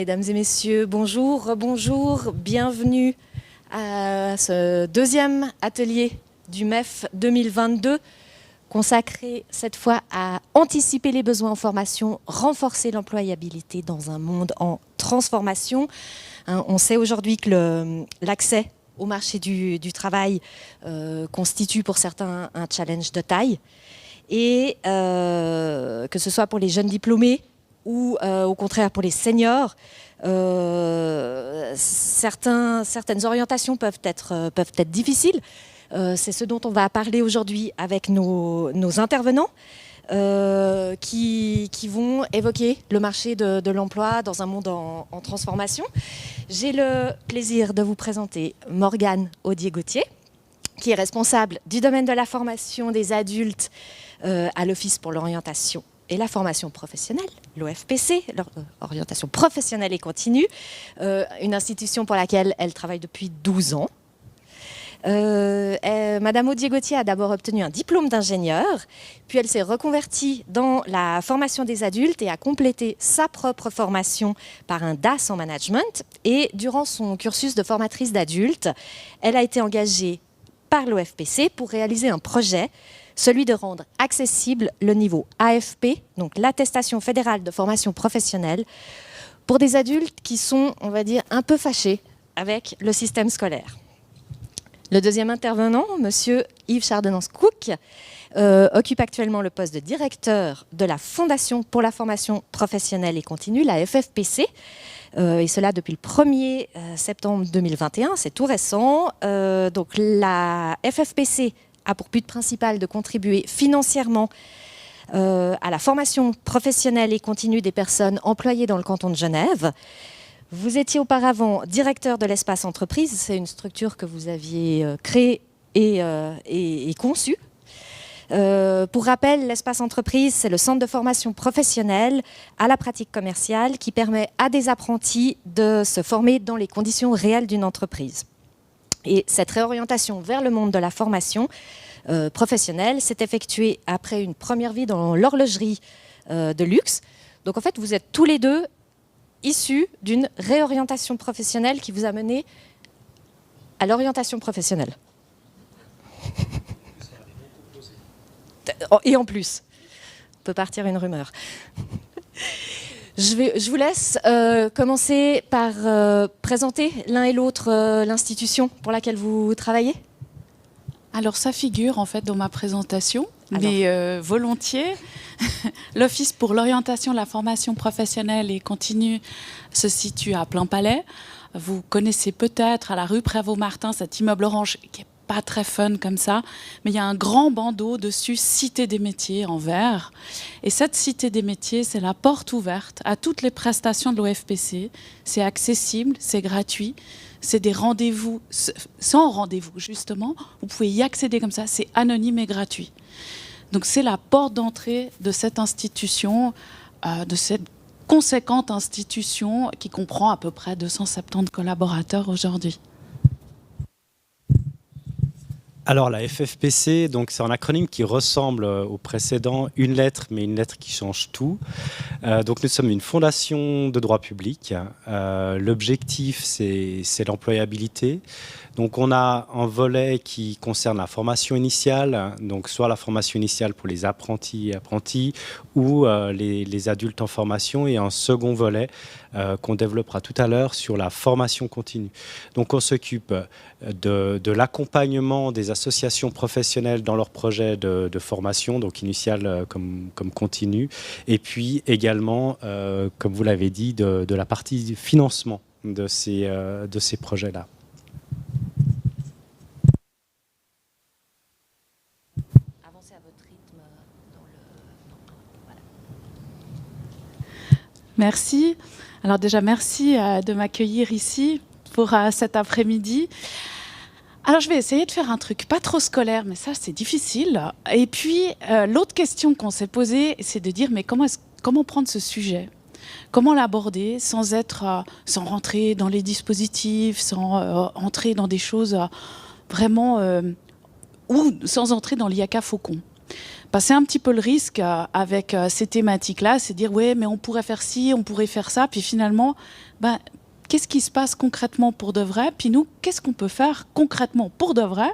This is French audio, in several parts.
Mesdames et messieurs, bonjour, bonjour, bienvenue à ce deuxième atelier du MEF 2022, consacré cette fois à anticiper les besoins en formation, renforcer l'employabilité dans un monde en transformation. On sait aujourd'hui que l'accès au marché du travail constitue pour certains un challenge de taille, et que ce soit pour les jeunes diplômés, ou au contraire pour les seniors, certaines orientations peuvent être difficiles. C'est ce dont on va parler aujourd'hui avec nos intervenants qui vont évoquer le marché de l'emploi dans un monde en transformation. J'ai le plaisir de vous présenter Morgane Audier-Gauthier, qui est responsable du domaine de la formation des adultes à l'Office pour l'orientation et la formation professionnelle, l'OFPC, l'orientation professionnelle et continue, une institution pour laquelle elle travaille depuis 12 ans. Madame Audier-Gauthier a d'abord obtenu un diplôme d'ingénieur, puis elle s'est reconvertie dans la formation des adultes et a complété sa propre formation par un DAS en management. Et durant son cursus de formatrice d'adultes, elle a été engagée par l'OFPC pour réaliser un projet, celui de rendre accessible le niveau AFP, donc l'attestation fédérale de formation professionnelle, pour des adultes qui sont, on va dire, un peu fâchés avec le système scolaire. Le deuxième intervenant, monsieur Yves Chardonnance-Cook, occupe actuellement le poste de directeur de la Fondation pour la formation professionnelle et continue, la FFPC, et cela depuis le 1er septembre 2021, c'est tout récent. Donc la FFPC a pour but principal de contribuer financièrement à la formation professionnelle et continue des personnes employées dans le canton de Genève. Vous étiez auparavant directeur de l'espace entreprise, c'est une structure que vous aviez créée et conçue. Pour rappel, l'espace entreprise, c'est le centre de formation professionnelle à la pratique commerciale qui permet à des apprentis de se former dans les conditions réelles d'une entreprise. Et cette réorientation vers le monde de la formation professionnelle s'est effectuée après une première vie dans l'horlogerie de luxe. Donc en fait, vous êtes tous les deux issus d'une réorientation professionnelle qui vous a mené à l'orientation professionnelle. Et en plus, on peut partir une rumeur. Je vous laisse commencer par présenter l'un et l'autre l'institution pour laquelle vous travaillez. Alors ça figure en fait dans ma présentation, mais volontiers. L'Office pour l'orientation, la formation professionnelle et continue se situe à Plainpalais. Vous connaissez peut-être à la rue Prévost-Martin cet immeuble orange qui est pas très fun comme ça, mais il y a un grand bandeau dessus, Cité des métiers en vert. Et cette Cité des métiers, c'est la porte ouverte à toutes les prestations de l'OFPC. C'est accessible, c'est gratuit, c'est des rendez-vous, sans rendez-vous justement. Vous pouvez y accéder comme ça, c'est anonyme et gratuit. Donc c'est la porte d'entrée de cette institution, de cette conséquente institution qui comprend à peu près 270 collaborateurs aujourd'hui. Alors la FFPC, donc c'est un acronyme qui ressemble au précédent, une lettre, mais une lettre qui change tout. Donc nous sommes une fondation de droit public. L'objectif, c'est l'employabilité. Donc on a un volet qui concerne la formation initiale, donc soit la formation initiale pour les apprentis et apprentis ou les adultes en formation, et un second volet qu'on développera tout à l'heure sur la formation continue. Donc on s'occupe de l'accompagnement des associations professionnelles dans leurs projets de formation, donc initiale comme continue, et puis également, comme vous l'avez dit, de la partie financement de ces projets-là. Avancez à votre rythme voilà. Merci. Alors déjà, merci de m'accueillir ici pour cet après-midi. Alors, je vais essayer de faire un truc pas trop scolaire, mais ça, c'est difficile. Et puis, l'autre question qu'on s'est posée, c'est de dire, mais comment prendre ce sujet ? Comment l'aborder sans rentrer dans les dispositifs, sans entrer dans des choses vraiment... ou sans entrer dans l'IACA faucon. C'est un petit peu le risque avec ces thématiques-là, c'est dire ouais, mais on pourrait faire ci, on pourrait faire ça, puis finalement, qu'est-ce qui se passe concrètement pour de vrai? Puis nous, qu'est-ce qu'on peut faire concrètement pour de vrai,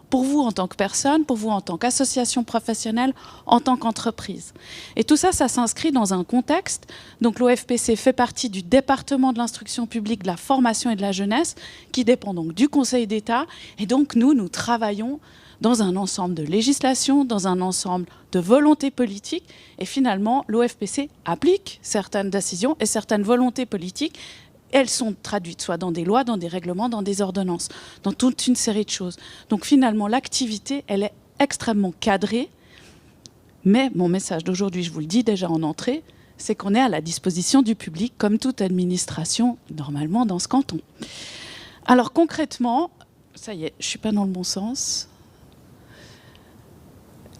pour vous en tant que personne, pour vous en tant qu'association professionnelle, en tant qu'entreprise? Et tout ça, ça s'inscrit dans un contexte. Donc l'OFPC fait partie du département de l'instruction publique, de la formation et de la jeunesse, qui dépend donc du Conseil d'État. Et donc nous travaillons dans un ensemble de législation, dans un ensemble de volontés politiques. Et finalement, l'OFPC applique certaines décisions et certaines volontés politiques. Elles sont traduites soit dans des lois, dans des règlements, dans des ordonnances, dans toute une série de choses. Donc finalement, l'activité, elle est extrêmement cadrée. Mais mon message d'aujourd'hui, je vous le dis déjà en entrée, c'est qu'on est à la disposition du public, comme toute administration, normalement, dans ce canton. Alors concrètement, ça y est, je ne suis pas dans le bon sens.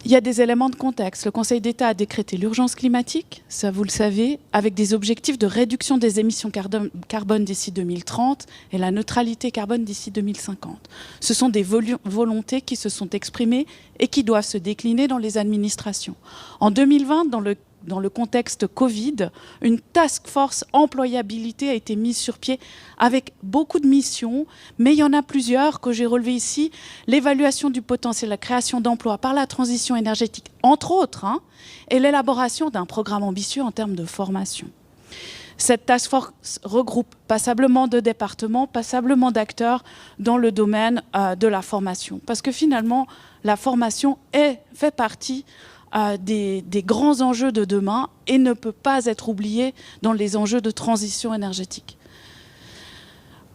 Il y a des éléments de contexte. Le Conseil d'État a décrété l'urgence climatique, ça vous le savez, avec des objectifs de réduction des émissions carbone d'ici 2030 et la neutralité carbone d'ici 2050. Ce sont des volontés qui se sont exprimées et qui doivent se décliner dans les administrations. En 2020, dans le contexte Covid, une task force employabilité a été mise sur pied avec beaucoup de missions, mais il y en a plusieurs que j'ai relevées ici. L'évaluation du potentiel, la création d'emplois par la transition énergétique, entre autres, et l'élaboration d'un programme ambitieux en termes de formation. Cette task force regroupe passablement de départements, passablement d'acteurs dans le domaine de la formation. Parce que finalement, la formation fait partie des grands enjeux de demain et ne peut pas être oublié dans les enjeux de transition énergétique.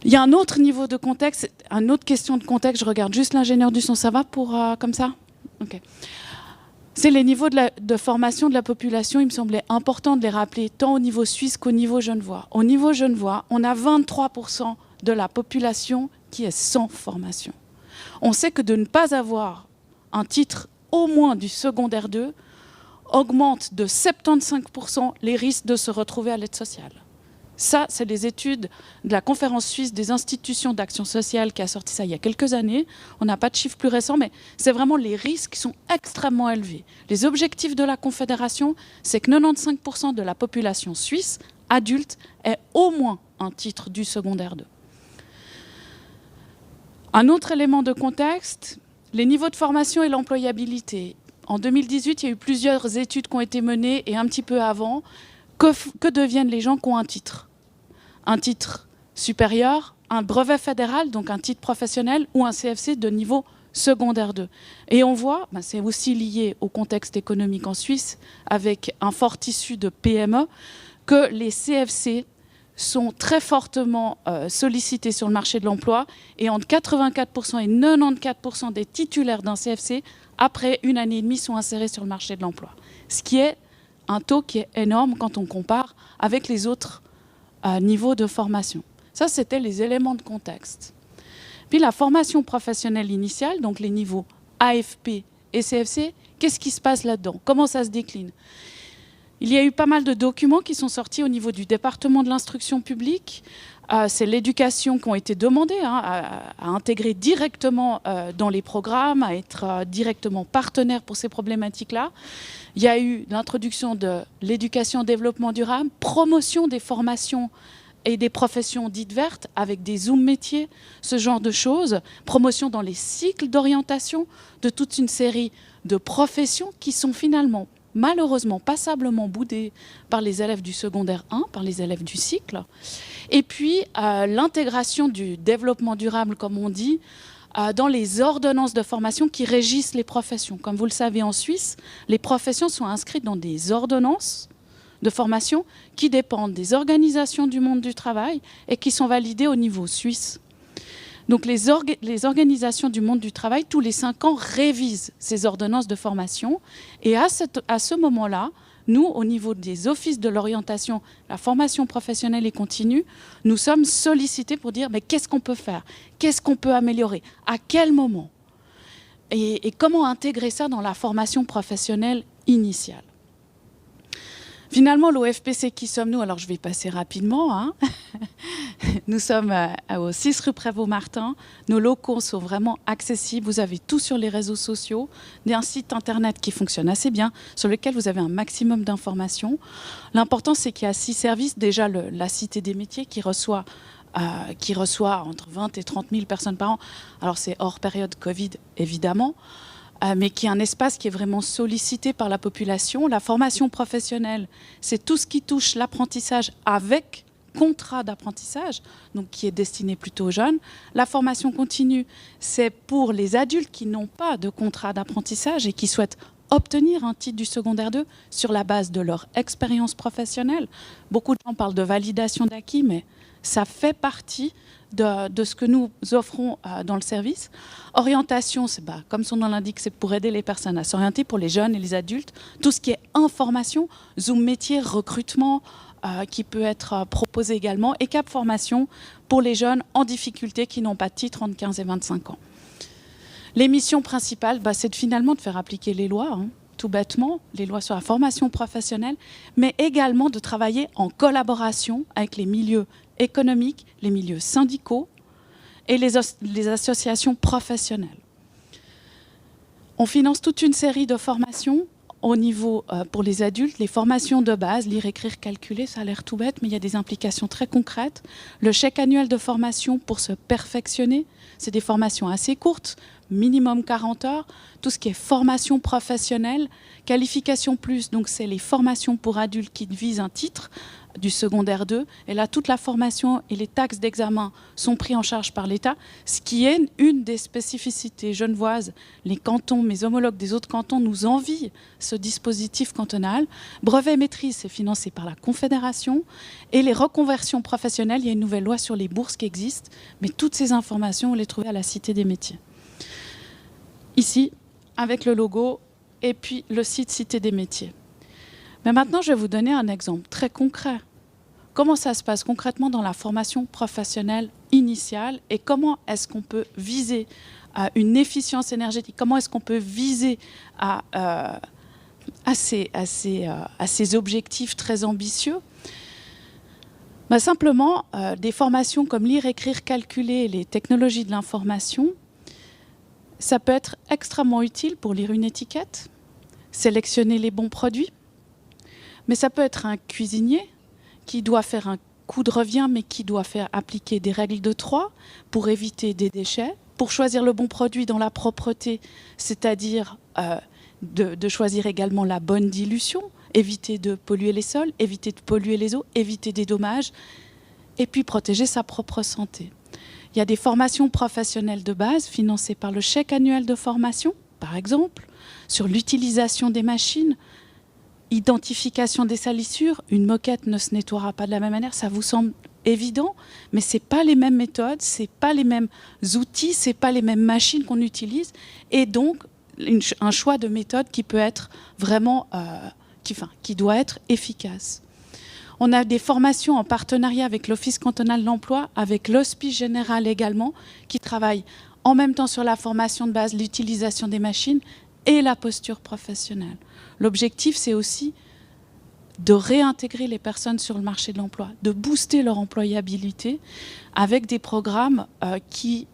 Il y a un autre niveau de contexte, une autre question de contexte, je regarde juste l'ingénieur du son, ça va pour comme ça? Ok. C'est les niveaux de formation de la population, il me semblait important de les rappeler, tant au niveau suisse qu'au niveau genevois. Au niveau genevois, on a 23% de la population qui est sans formation. On sait que de ne pas avoir un titre au moins du secondaire 2, augmente de 75% les risques de se retrouver à l'aide sociale. Ça, c'est les études de la conférence suisse des institutions d'action sociale qui a sorti ça il y a quelques années. On n'a pas de chiffres plus récents, mais c'est vraiment les risques qui sont extrêmement élevés. Les objectifs de la Confédération, c'est que 95% de la population suisse, adulte, ait au moins un titre du secondaire 2. Un autre élément de contexte, les niveaux de formation et l'employabilité. En 2018, il y a eu plusieurs études qui ont été menées, et un petit peu avant, que deviennent les gens qui ont un titre? Un titre supérieur, un brevet fédéral, donc un titre professionnel, ou un CFC de niveau secondaire 2. Et on voit, c'est aussi lié au contexte économique en Suisse, avec un fort tissu de PME, que les CFC sont très fortement sollicités sur le marché de l'emploi, et entre 84% et 94% des titulaires d'un CFC, après une année et demie, sont insérés sur le marché de l'emploi. Ce qui est un taux qui est énorme quand on compare avec les autres niveaux de formation. Ça, c'était les éléments de contexte. Puis la formation professionnelle initiale, donc les niveaux AFP et CFC, qu'est-ce qui se passe là-dedans? Comment ça se décline? Il y a eu pas mal de documents qui sont sortis au niveau du département de l'instruction publique. C'est l'éducation qui ont été demandés à intégrer directement dans les programmes, à être directement partenaire pour ces problématiques-là. Il y a eu l'introduction de l'éducation au développement durable, promotion des formations et des professions dites vertes avec des Zoom métiers, ce genre de choses, promotion dans les cycles d'orientation de toute une série de professions qui sont finalement malheureusement passablement boudées par les élèves du secondaire 1, par les élèves du cycle. Et puis l'intégration du développement durable, comme on dit, dans les ordonnances de formation qui régissent les professions. Comme vous le savez, en Suisse, les professions sont inscrites dans des ordonnances de formation qui dépendent des organisations du monde du travail et qui sont validées au niveau suisse. Donc les organisations du monde du travail, tous les 5 ans, révisent ces ordonnances de formation. Et à ce moment-là, nous, au niveau des offices de l'orientation, la formation professionnelle et continue, nous sommes sollicités pour dire mais qu'est-ce qu'on peut faire? Qu'est-ce qu'on peut améliorer? À quel moment? Et comment intégrer ça dans la formation professionnelle initiale? Finalement, l'OFPC, qui sommes-nous? Alors, je vais passer rapidement. Nous sommes au 6 rue Prévost-Martin. Nos locaux sont vraiment accessibles. Vous avez tout sur les réseaux sociaux. Un site internet qui fonctionne assez bien, sur lequel vous avez un maximum d'informations. L'important, c'est qu'il y a 6 services. Déjà, la Cité des métiers qui reçoit entre 20 et 30 000 personnes par an. Alors, c'est hors période Covid, évidemment. Mais qui est un espace qui est vraiment sollicité par la population. La formation professionnelle, c'est tout ce qui touche l'apprentissage avec contrat d'apprentissage, donc qui est destiné plutôt aux jeunes. La formation continue, c'est pour les adultes qui n'ont pas de contrat d'apprentissage et qui souhaitent obtenir un titre du secondaire 2 sur la base de leur expérience professionnelle. Beaucoup de gens parlent de validation d'acquis, mais ça fait partie de ce que nous offrons dans le service. Orientation, comme son nom l'indique, c'est pour aider les personnes à s'orienter, pour les jeunes et les adultes. Tout ce qui est information, Zoom métier, recrutement, qui peut être proposé également, et Cap Formation pour les jeunes en difficulté qui n'ont pas de titre entre 15 et 25 ans. Les missions principales, c'est finalement de faire appliquer les lois, tout bêtement, les lois sur la formation professionnelle, mais également de travailler en collaboration avec les milieux économiques, les milieux syndicaux et les associations professionnelles. On finance toute une série de formations au niveau, pour les adultes, les formations de base, lire, écrire, calculer, ça a l'air tout bête, mais il y a des implications très concrètes. Le chèque annuel de formation pour se perfectionner, c'est des formations assez courtes, minimum 40 heures. Tout ce qui est formation professionnelle, qualification plus, donc c'est les formations pour adultes qui visent un titre du secondaire 2. Et là, toute la formation et les taxes d'examen sont pris en charge par l'État, ce qui est une des spécificités genevoises. Les cantons, mes homologues des autres cantons nous envient ce dispositif cantonal. Brevet et maîtrise, c'est financé par la Confédération. Et les reconversions professionnelles, il y a une nouvelle loi sur les bourses qui existe, mais toutes ces informations, vous les trouvez à la Cité des métiers. Ici, avec le logo, et puis le site Cité des métiers. Mais maintenant, je vais vous donner un exemple très concret. Comment ça se passe concrètement dans la formation professionnelle initiale et comment est-ce qu'on peut viser à une efficience énergétique? Comment est-ce qu'on peut viser à ces objectifs très ambitieux? Simplement, des formations comme lire, écrire, calculer, les technologies de l'information, ça peut être extrêmement utile pour lire une étiquette, sélectionner les bons produits. Mais ça peut être un cuisinier qui doit faire un coup de revient, mais qui doit faire appliquer des règles de 3 pour éviter des déchets, pour choisir le bon produit dans la propreté, c'est-à-dire de choisir également la bonne dilution, éviter de polluer les sols, éviter de polluer les eaux, éviter des dommages, et puis protéger sa propre santé. Il y a des formations professionnelles de base financées par le chèque annuel de formation, par exemple, sur l'utilisation des machines, identification des salissures, une moquette ne se nettoiera pas de la même manière, ça vous semble évident, mais ce n'est pas les mêmes méthodes, ce n'est pas les mêmes outils, ce n'est pas les mêmes machines qu'on utilise, et donc un choix de méthode qui peut être vraiment, qui doit être efficace. On a des formations en partenariat avec l'Office cantonal de l'emploi, avec l'Hospice général également, qui travaillent en même temps sur la formation de base, l'utilisation des machines et la posture professionnelle. L'objectif, c'est aussi de réintégrer les personnes sur le marché de l'emploi, de booster leur employabilité avec des programmes qui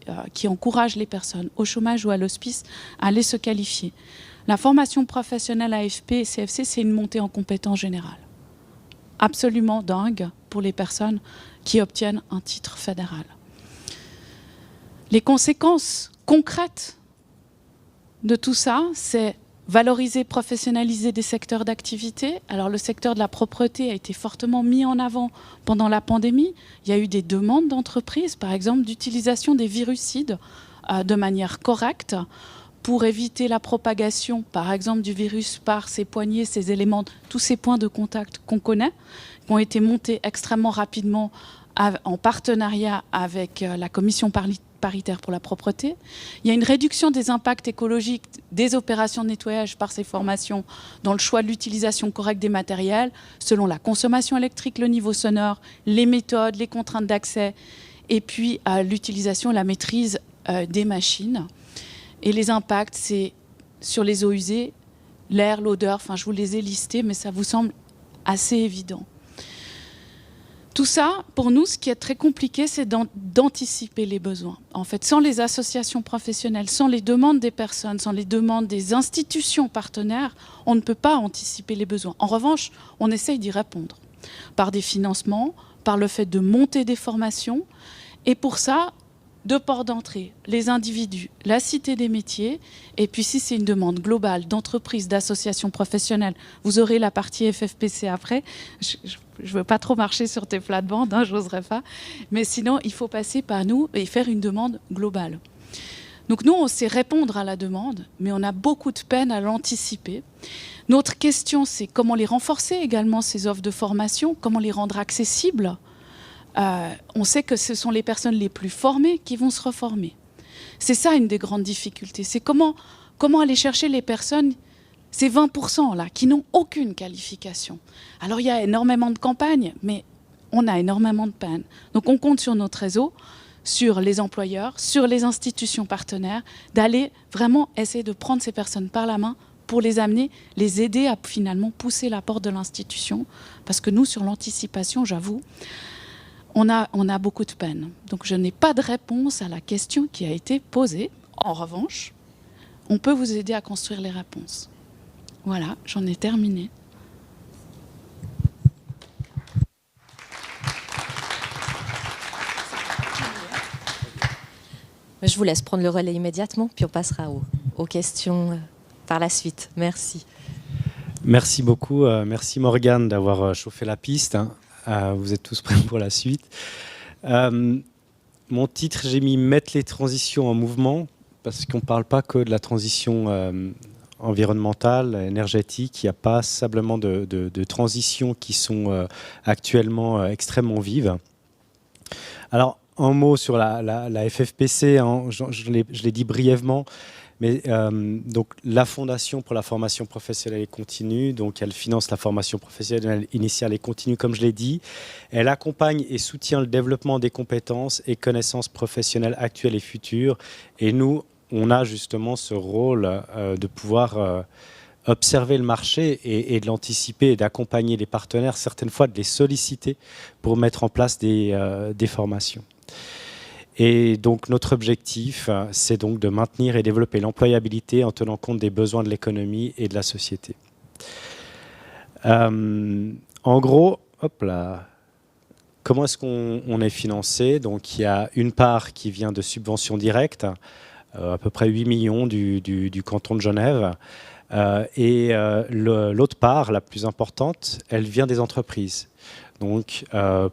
encouragent les personnes au chômage ou à l'hospice à aller se qualifier. La formation professionnelle AFP et CFC, c'est une montée en compétences générales. Absolument dingue pour les personnes qui obtiennent un titre fédéral. Les conséquences concrètes de tout ça, c'est valoriser, professionnaliser des secteurs d'activité. Alors le secteur de la propreté a été fortement mis en avant pendant la pandémie. Il y a eu des demandes d'entreprises, par exemple, d'utilisation des virucides de manière correcte pour éviter la propagation, par exemple, du virus par ces poignées, ces éléments, tous ces points de contact qu'on connaît, qui ont été montés extrêmement rapidement en partenariat avec la commission paritaire pour la propreté. Il y a une réduction des impacts écologiques des opérations de nettoyage par ces formations dans le choix de l'utilisation correcte des matériels, selon la consommation électrique, le niveau sonore, les méthodes, les contraintes d'accès, et puis l'utilisation et la maîtrise des machines. Et les impacts, c'est sur les eaux usées, l'air, l'odeur, enfin je vous les ai listés, mais ça vous semble assez évident. Tout ça, pour nous, ce qui est très compliqué, c'est d'anticiper les besoins. En fait, sans les associations professionnelles, sans les demandes des personnes, sans les demandes des institutions partenaires, on ne peut pas anticiper les besoins. En revanche, on essaye d'y répondre par des financements, par le fait de monter des formations. Et pour ça, deux ports d'entrée, les individus, la cité des métiers, et puis si c'est une demande globale d'entreprises, d'associations professionnelles, vous aurez la partie FFPC après. Je ne veux pas trop marcher sur tes plates-bandes, hein, j'oserais pas. Mais sinon, il faut passer par nous et faire une demande globale. Donc nous, on sait répondre à la demande, mais on a beaucoup de peine à l'anticiper. Notre question, c'est comment les renforcer également, ces offres de formation, comment les rendre accessibles. On sait que ce sont les personnes les plus formées qui vont se reformer. C'est ça une des grandes difficultés. C'est comment aller chercher les personnes, ces 20% là, qui n'ont aucune qualification. Alors il y a énormément de campagnes, mais on a énormément de peine. Donc on compte sur notre réseau, sur les employeurs, sur les institutions partenaires, d'aller vraiment essayer de prendre ces personnes par la main pour les amener, les aider à finalement pousser la porte de l'institution. Parce que nous, sur l'anticipation, j'avoue, on a beaucoup de peine. Donc je n'ai pas de réponse à la question qui a été posée. En revanche, on peut vous aider à construire les réponses. Voilà, j'en ai terminé. Je vous laisse prendre le relais immédiatement, puis on passera aux questions par la suite. Merci. Merci beaucoup. Merci Morgane d'avoir chauffé la piste. Vous êtes tous prêts pour la suite. Mon titre, j'ai mis « Mettre les transitions en mouvement » parce qu'on ne parle pas que de la transition environnementale, énergétique. Il n'y a pas simplement de transitions qui sont actuellement extrêmement vives. Alors, un mot sur la FFPC, hein, je l'ai dit brièvement. Mais donc, la Fondation pour la formation professionnelle et continue, donc elle finance la formation professionnelle initiale et continue, comme je l'ai dit. Elle accompagne et soutient le développement des compétences et connaissances professionnelles actuelles et futures. Et nous, on a justement ce rôle de pouvoir observer le marché et de l'anticiper et d'accompagner les partenaires, certaines fois de les solliciter pour mettre en place des formations. Et donc notre objectif, c'est donc de maintenir et développer l'employabilité en tenant compte des besoins de l'économie et de la société. En gros, hop là, comment est-ce qu'on est financé? Donc il y a une part qui vient de subventions directes, à peu près 8 millions du canton de Genève. Et l'autre part, la plus importante, elle vient des entreprises. Donc en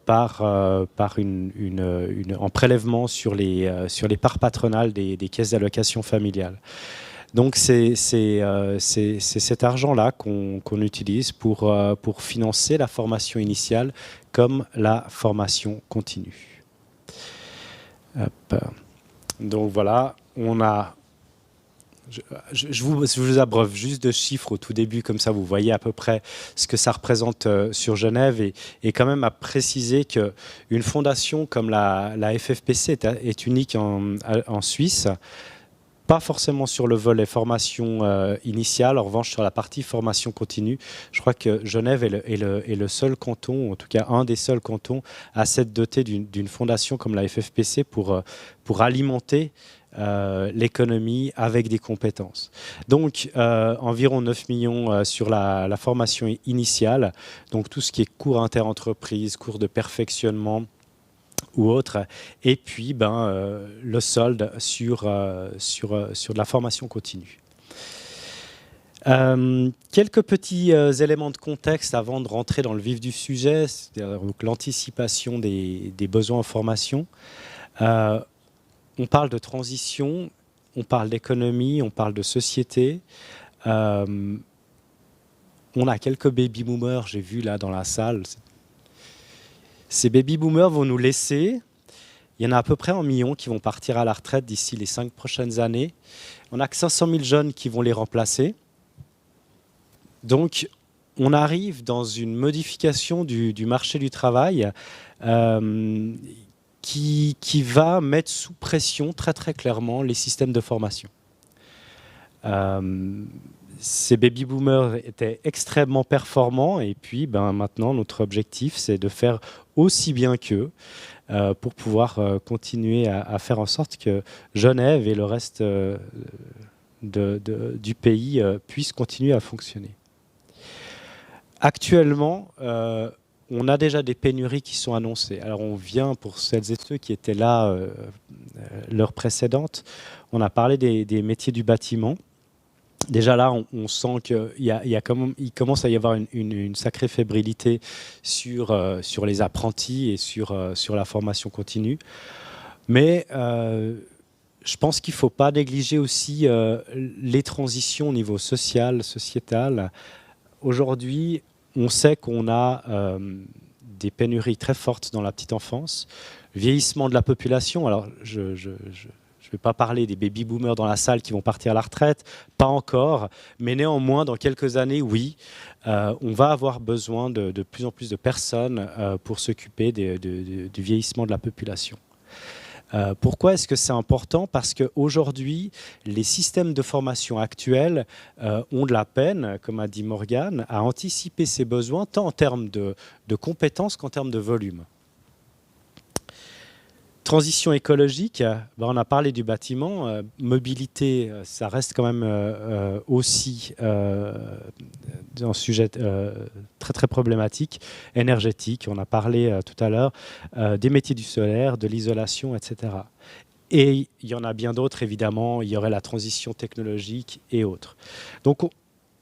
prélèvement sur les parts patronales des caisses d'allocation familiale. Donc c'est cet argent-là qu'on utilise pour financer la formation initiale comme la formation continue. Hop. Donc voilà, on a... Je vous abreuve juste de chiffres au tout début, comme ça vous voyez à peu près ce que ça représente sur Genève, et quand même à préciser qu'une fondation comme la FFPC est unique en Suisse, pas forcément sur le volet formation initiale, en revanche sur la partie formation continue. Je crois que Genève est le seul canton, en tout cas un des seuls cantons, à s'être doté d'une fondation comme la FFPC pour alimenter l'économie avec des compétences. Donc environ 9 millions sur la formation initiale, donc tout ce qui est cours inter-entreprise, cours de perfectionnement ou autre, et puis le solde sur de la formation continue. Quelques petits éléments de contexte avant de rentrer dans le vif du sujet, c'est-à-dire l'anticipation des besoins en formation. On parle de transition, on parle d'économie, on parle de société. On a quelques baby-boomers, j'ai vu là dans la salle. Ces baby-boomers vont nous laisser. Il y en a à peu près 1 million qui vont partir à la retraite d'ici les 5 prochaines années. On n'a que 500 000 jeunes qui vont les remplacer. Donc, on arrive dans une modification du marché du travail qui va mettre sous pression très très clairement les systèmes de formation. ces baby-boomers étaient extrêmement performants et puis maintenant notre objectif c'est de faire aussi bien qu'eux pour pouvoir continuer à faire en sorte que Genève et le reste du pays puissent continuer à fonctionner. Actuellement, on a déjà des pénuries qui sont annoncées. Alors on vient, pour celles et ceux qui étaient là l'heure précédente, on a parlé des métiers du bâtiment. Déjà là, on sent qu'il commence à y avoir une sacrée fébrilité sur les apprentis et sur la formation continue. Mais je pense qu'il ne faut pas négliger aussi les transitions au niveau social, sociétal. Aujourd'hui, on sait qu'on a des pénuries très fortes dans la petite enfance, vieillissement de la population. Alors, je ne vais pas parler des baby-boomers dans la salle qui vont partir à la retraite, pas encore, mais néanmoins, dans quelques années, oui, on va avoir besoin de plus en plus de personnes pour s'occuper du vieillissement de la population. Pourquoi est-ce que c'est important? Parce qu'aujourd'hui, les systèmes de formation actuels ont de la peine, comme a dit Morgane, à anticiper ces besoins, tant en termes de compétences qu'en termes de volume. Transition écologique, on a parlé du bâtiment, mobilité, ça reste quand même aussi un sujet très très problématique, énergétique, on a parlé tout à l'heure des métiers du solaire, de l'isolation, etc. Et il y en a bien d'autres évidemment, il y aurait la transition technologique et autres. Donc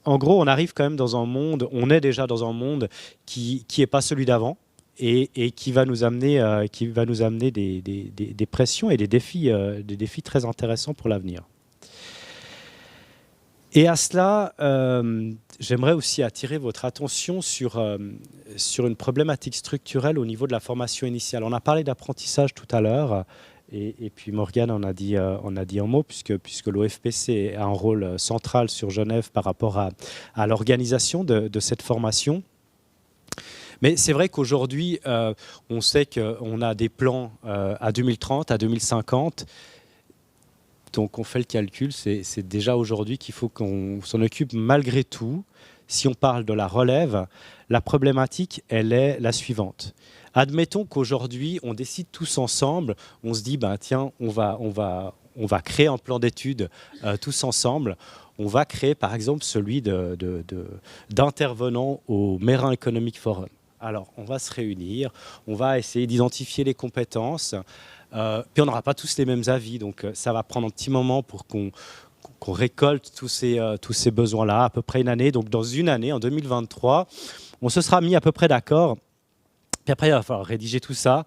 en gros on arrive quand même dans un monde, on est déjà dans un monde qui n'est pas celui d'avant, et qui va nous amener des pressions et des défis très intéressants pour l'avenir. Et à cela, j'aimerais aussi attirer votre attention sur une problématique structurelle au niveau de la formation initiale. On a parlé d'apprentissage tout à l'heure, et puis Morgane en a dit un mot, puisque l'OFPC a un rôle central sur Genève par rapport à l'organisation de cette formation. Mais c'est vrai qu'aujourd'hui, on sait qu'on a des plans à 2030, à 2050. Donc on fait le calcul, c'est déjà aujourd'hui qu'il faut qu'on s'en occupe malgré tout. Si on parle de la relève, la problématique, elle est la suivante. Admettons qu'aujourd'hui, on décide tous ensemble, on se dit, tiens, on va créer un plan d'études tous ensemble. On va créer par exemple celui d'intervenants au Meyrin Economic Forum. Alors, on va se réunir, on va essayer d'identifier les compétences, puis on n'aura pas tous les mêmes avis, donc ça va prendre un petit moment pour qu'on récolte tous ces besoins-là, à peu près une année. Donc dans une année, en 2023, on se sera mis à peu près d'accord, puis après il va falloir rédiger tout ça.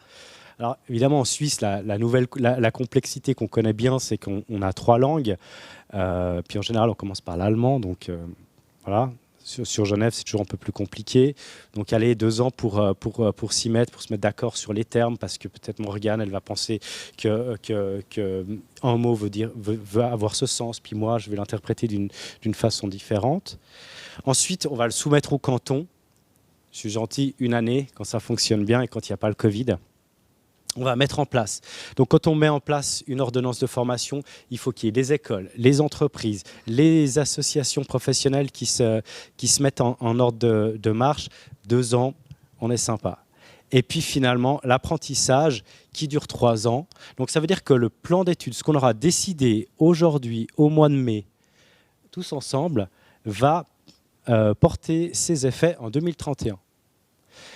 Alors évidemment en Suisse, la complexité qu'on connaît bien, c'est qu'on a 3 langues, puis en général on commence par l'allemand, donc voilà. Sur Genève, c'est toujours un peu plus compliqué. Donc, aller 2 ans pour s'y mettre, pour se mettre d'accord sur les termes, parce que peut-être Morgane, elle va penser qu'un mot veut avoir ce sens, puis moi, je vais l'interpréter d'une façon différente. Ensuite, on va le soumettre au canton. Je suis gentil, une année, quand ça fonctionne bien et quand il n'y a pas le Covid. On va mettre en place. Donc, quand on met en place une ordonnance de formation, il faut qu'il y ait les écoles, les entreprises, les associations professionnelles qui se mettent en ordre de marche. 2 ans, on est sympa. Et puis finalement, l'apprentissage qui dure 3 ans. Donc, ça veut dire que le plan d'études, ce qu'on aura décidé aujourd'hui, au mois de mai, tous ensemble, va porter ses effets en 2031.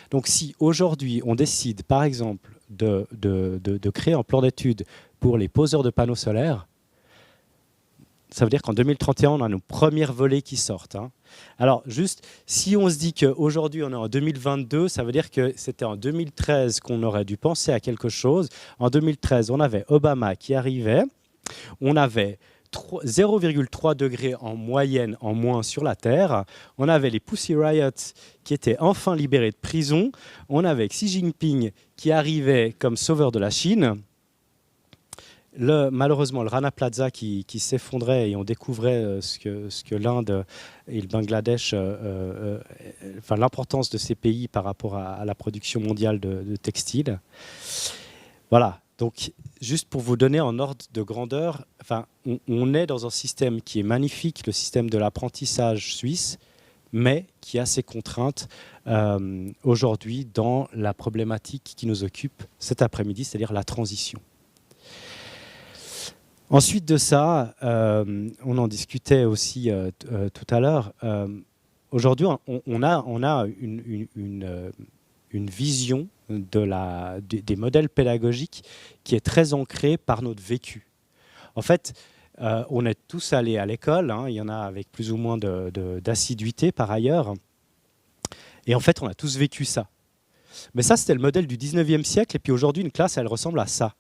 Donc, si aujourd'hui, on décide, par exemple, de créer un plan d'études pour les poseurs de panneaux solaires, ça veut dire qu'en 2031, on a nos premiers volets qui sortent. Alors, juste, si on se dit qu'aujourd'hui, on est en 2022, ça veut dire que c'était en 2013 qu'on aurait dû penser à quelque chose. En 2013, on avait Obama qui arrivait, on avait 0,3 degrés en moyenne en moins sur la Terre. On avait les Pussy Riots qui étaient enfin libérés de prison. On avait Xi Jinping qui arrivait comme sauveur de la Chine. Malheureusement, le Rana Plaza qui s'effondrait et on découvrait ce que l'Inde et le Bangladesh, l'importance de ces pays par rapport à la production mondiale de textiles. Voilà. Donc, juste pour vous donner en ordre de grandeur, enfin, on est dans un système qui est magnifique, le système de l'apprentissage suisse, mais qui a ses contraintes aujourd'hui dans la problématique qui nous occupe cet après-midi, c'est-à-dire la transition. Ensuite de ça, on en discutait aussi tout à l'heure, aujourd'hui on a une vision des modèles pédagogiques qui est très ancrée par notre vécu. En fait, on est tous allés à l'école, hein, il y en a avec plus ou moins d'assiduité par ailleurs, et en fait on a tous vécu ça. Mais ça c'était le modèle du 19e siècle, et puis aujourd'hui une classe elle ressemble à ça.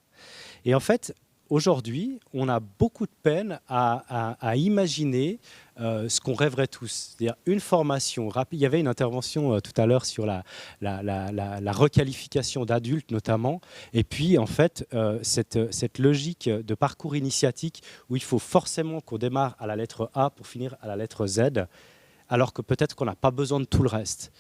Et en fait, aujourd'hui, on a beaucoup de peine à imaginer ce qu'on rêverait tous. C'est-à-dire une formation rapide. Il y avait une intervention tout à l'heure sur la requalification d'adultes notamment. Et puis, en fait, cette logique de parcours initiatique où il faut forcément qu'on démarre à la lettre A pour finir à la lettre Z, alors que peut-être qu'on n'a pas besoin de tout le reste.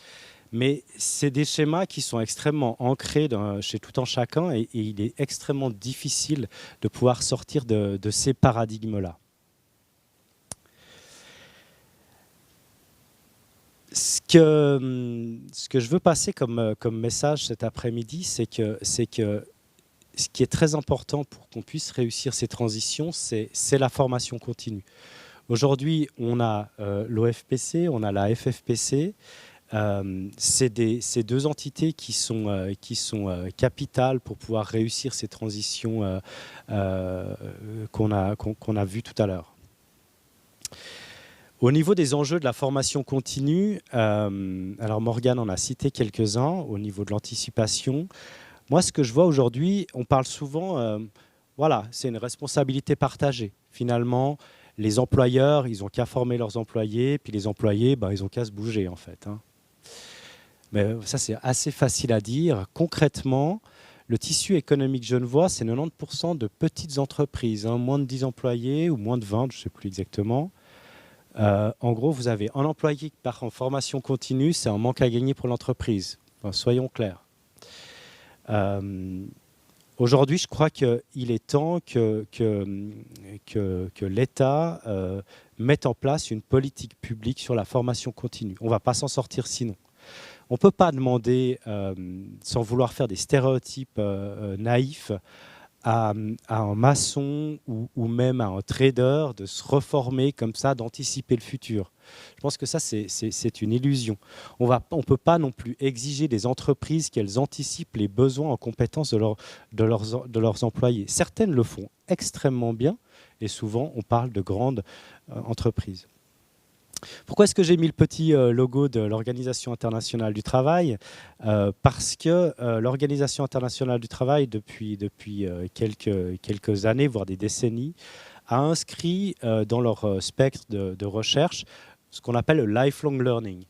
Mais c'est des schémas qui sont extrêmement ancrés chez tout un chacun et il est extrêmement difficile de pouvoir sortir de ces paradigmes-là. Ce que je veux passer comme message cet après-midi, c'est que ce qui est très important pour qu'on puisse réussir ces transitions, c'est la formation continue. Aujourd'hui, on a l'OFPC, on a la FFPC. C'est deux entités qui sont capitales pour pouvoir réussir ces transitions qu'on a vues tout à l'heure. Au niveau des enjeux de la formation continue, alors Morgane en a cité quelques-uns au niveau de l'anticipation. Moi, ce que je vois aujourd'hui, on parle souvent, voilà, c'est une responsabilité partagée. Finalement, les employeurs, ils n'ont qu'à former leurs employés, puis les employés, ils n'ont qu'à se bouger en fait, hein. Mais ça, c'est assez facile à dire. Concrètement, le tissu économique genevois, c'est 90% de petites entreprises, hein, moins de 10 employés ou moins de 20, je ne sais plus exactement. En gros, vous avez un employé qui part en formation continue, c'est un manque à gagner pour l'entreprise. Enfin, soyons clairs. Aujourd'hui, je crois qu'il est temps que l'État mette en place une politique publique sur la formation continue. On ne va pas s'en sortir sinon. On ne peut pas demander, sans vouloir faire des stéréotypes naïfs, à un maçon ou même à un trader de se reformer comme ça, d'anticiper le futur. Je pense que ça, c'est une illusion. On ne peut pas non plus exiger des entreprises qu'elles anticipent les besoins en compétences de leurs employés. Certaines le font extrêmement bien et souvent, on parle de grandes entreprises. Pourquoi est-ce que j'ai mis le petit logo de l'Organisation internationale du travail ? Parce que l'Organisation internationale du travail, depuis quelques années, voire des décennies, a inscrit dans leur spectre de recherche ce qu'on appelle le lifelong learning.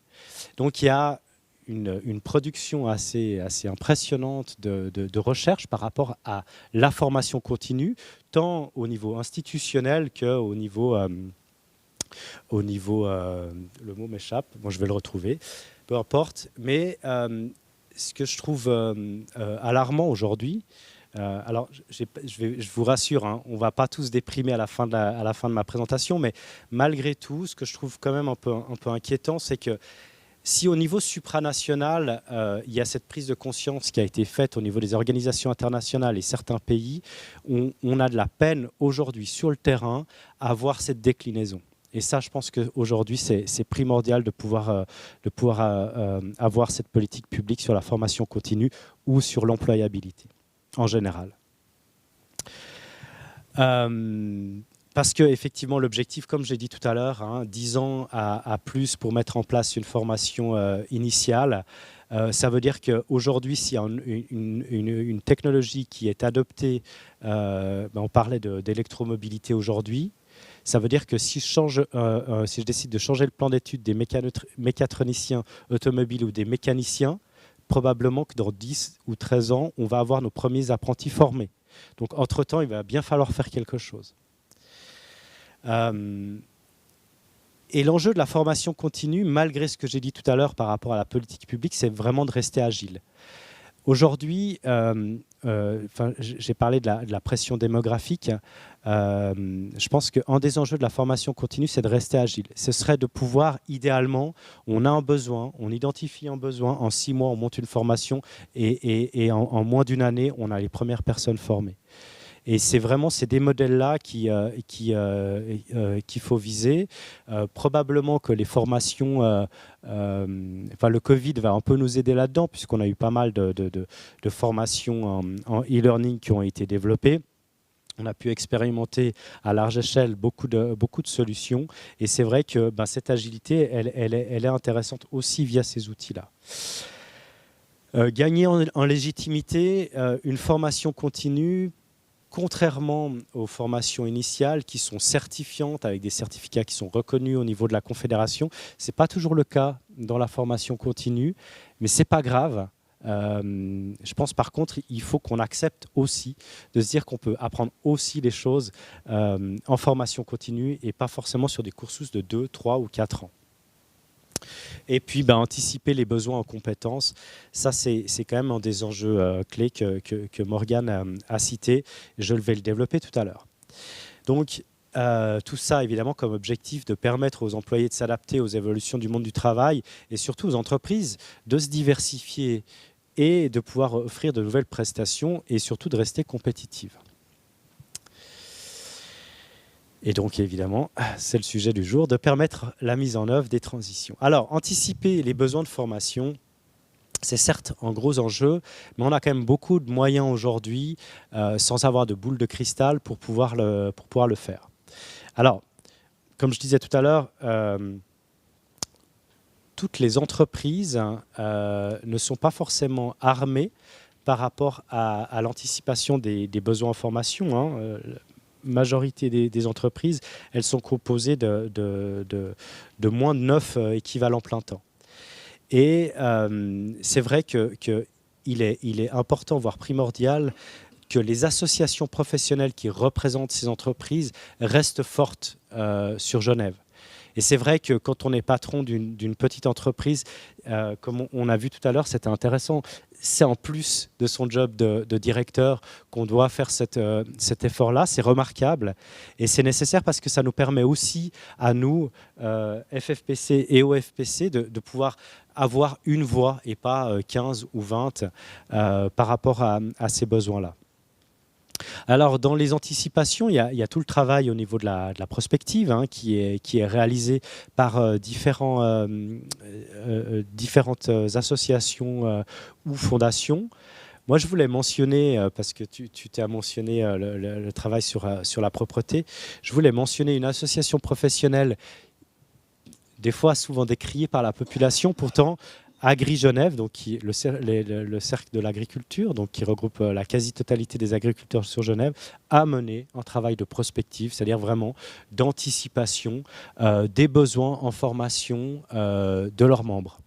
Donc il y a une production assez impressionnante de recherche par rapport à la formation continue, tant au niveau institutionnel qu'au niveau... le mot m'échappe, bon, je vais le retrouver, peu importe. Mais ce que je trouve alarmant aujourd'hui, alors je vous rassure, hein, on ne va pas tous déprimer à la fin de ma présentation, mais malgré tout, ce que je trouve quand même un peu inquiétant, c'est que si au niveau supranational, il y a cette prise de conscience qui a été faite au niveau des organisations internationales et certains pays, on a de la peine aujourd'hui sur le terrain à voir cette déclinaison. Et ça, je pense qu'aujourd'hui, c'est primordial de pouvoir avoir cette politique publique sur la formation continue ou sur l'employabilité, en général. Parce qu'effectivement, l'objectif, comme j'ai dit tout à l'heure, 10 ans à plus pour mettre en place une formation initiale, ça veut dire qu'aujourd'hui, s'il y a une technologie qui est adoptée, on parlait d'électromobilité aujourd'hui, ça veut dire que si je décide de changer le plan d'études des mécatroniciens automobiles ou des mécaniciens, probablement que dans 10 ou 13 ans, on va avoir nos premiers apprentis formés. Donc, entre-temps, il va bien falloir faire quelque chose. Et l'enjeu de la formation continue, malgré ce que j'ai dit tout à l'heure par rapport à la politique publique, c'est vraiment de rester agile. Aujourd'hui, j'ai parlé de la pression démographique. Je pense qu'un des enjeux de la formation continue, c'est de rester agile. Ce serait de pouvoir, idéalement, on a un besoin, on identifie un besoin, en 6 mois, on monte une formation et en moins d'une année, on a les premières personnes formées. Et c'est vraiment des modèles-là qu'il faut viser. Probablement que les formations, le Covid va un peu nous aider là-dedans, puisqu'on a eu pas mal de formations en e-learning qui ont été développées. On a pu expérimenter à large échelle beaucoup de solutions. Et c'est vrai que cette agilité, elle est intéressante aussi via ces outils-là. Gagner en légitimité, une formation continue, contrairement aux formations initiales qui sont certifiantes, avec des certificats qui sont reconnus au niveau de la Confédération, ce n'est pas toujours le cas dans la formation continue, mais ce n'est pas grave. Je pense par contre il faut qu'on accepte aussi de se dire qu'on peut apprendre aussi les choses en formation continue et pas forcément sur des cursus de 2, 3 ou 4 ans. Et puis anticiper les besoins en compétences, ça c'est quand même un des enjeux clés que Morgane a cité. Je vais le développer tout à l'heure. Donc tout ça évidemment comme objectif de permettre aux employés de s'adapter aux évolutions du monde du travail et surtout aux entreprises de se diversifier et de pouvoir offrir de nouvelles prestations et surtout de rester compétitives. Et donc, évidemment, c'est le sujet du jour, de permettre la mise en œuvre des transitions. Alors, anticiper les besoins de formation, c'est certes un gros enjeu, mais on a quand même beaucoup de moyens aujourd'hui, sans avoir de boule de cristal, pour pouvoir le faire. Alors, comme je disais tout à l'heure, toutes les entreprises ne sont pas forcément armées par rapport à l'anticipation des besoins en formation. Majorité des entreprises, elles sont composées de moins de 9 équivalents plein temps. Et c'est vrai qu'il est important, voire primordial, que les associations professionnelles qui représentent ces entreprises restent fortes sur Genève. Et c'est vrai que quand on est patron d'une petite entreprise, comme on a vu tout à l'heure, c'était intéressant. C'est en plus de son job de directeur qu'on doit faire cet effort-là. C'est remarquable et c'est nécessaire parce que ça nous permet aussi à nous, FFPC et OFPC, de pouvoir avoir une voix et pas 15 ou 20 par rapport à ces besoins-là. Alors, dans les anticipations, il y a tout le travail au niveau de la prospective qui est réalisé par différentes associations ou fondations. Moi, je voulais mentionner, parce que tu t'as mentionné le travail sur la propreté, je voulais mentionner une association professionnelle, des fois souvent décriée par la population, pourtant Agri-Genève, donc le cercle de l'agriculture, donc qui regroupe la quasi-totalité des agriculteurs sur Genève, a mené un travail de prospective, c'est-à-dire vraiment d'anticipation des besoins en formation de leurs membres.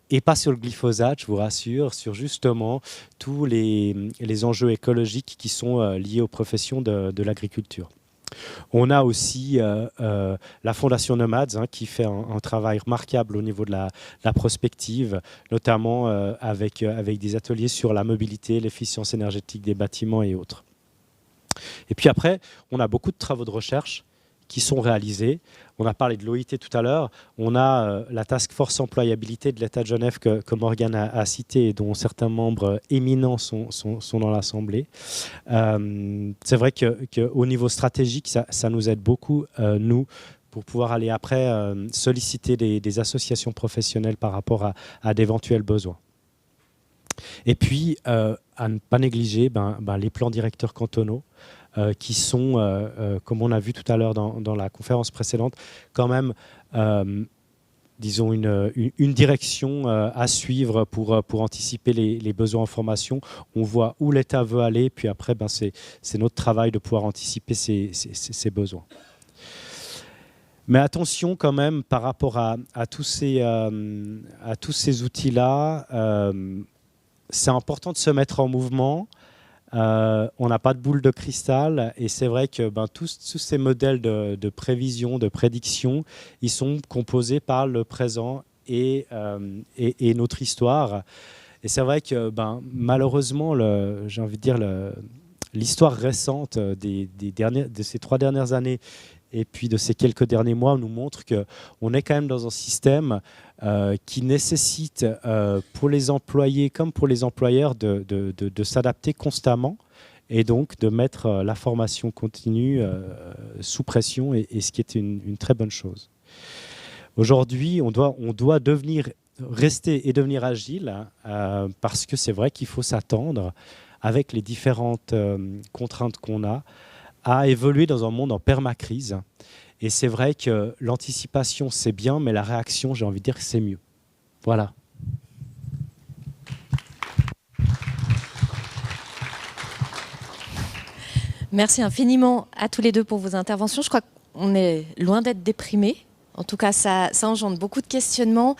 Et pas sur le glyphosate, je vous rassure, sur justement tous les enjeux écologiques qui sont liés aux professions de l'agriculture. On a aussi la Fondation Nomads qui fait un travail remarquable au niveau de la prospective, notamment avec des ateliers sur la mobilité, l'efficience énergétique des bâtiments et autres. Et puis après, on a beaucoup de travaux de recherche qui sont réalisés. On a parlé de l'OIT tout à l'heure. On a la Task Force Employabilité de l'État de Genève que Morgane a cité et dont certains membres éminents sont dans l'Assemblée. C'est vrai qu'au niveau stratégique, ça nous aide beaucoup, nous, pour pouvoir aller après solliciter des associations professionnelles par rapport à d'éventuels besoins. Et puis, à ne pas négliger les plans directeurs cantonaux, qui sont, comme on a vu tout à l'heure dans la conférence précédente, quand même, disons, une direction à suivre pour anticiper les besoins en formation. On voit où l'État veut aller, puis après, c'est notre travail de pouvoir anticiper ces besoins. Mais attention quand même par rapport à tous ces outils-là, c'est important de se mettre en mouvement. On n'a pas de boule de cristal et c'est vrai que tous ces modèles de prévision, de prédiction, ils sont composés par le présent et notre histoire. Et c'est vrai que malheureusement, j'ai envie de dire, l'histoire récente de ces 3 dernières années et puis de ces quelques derniers mois nous montre qu'on est quand même dans un système qui nécessite pour les employés comme pour les employeurs de s'adapter constamment et donc de mettre la formation continue sous pression, et ce qui est une très bonne chose. Aujourd'hui, on doit rester et devenir agile parce que c'est vrai qu'il faut s'attendre, avec les différentes contraintes qu'on a, à évoluer dans un monde en permacrise. Et c'est vrai que l'anticipation, c'est bien, mais la réaction, j'ai envie de dire que c'est mieux. Voilà. Merci infiniment à tous les deux pour vos interventions. Je crois qu'on est loin d'être déprimés. En tout cas, ça engendre beaucoup de questionnements.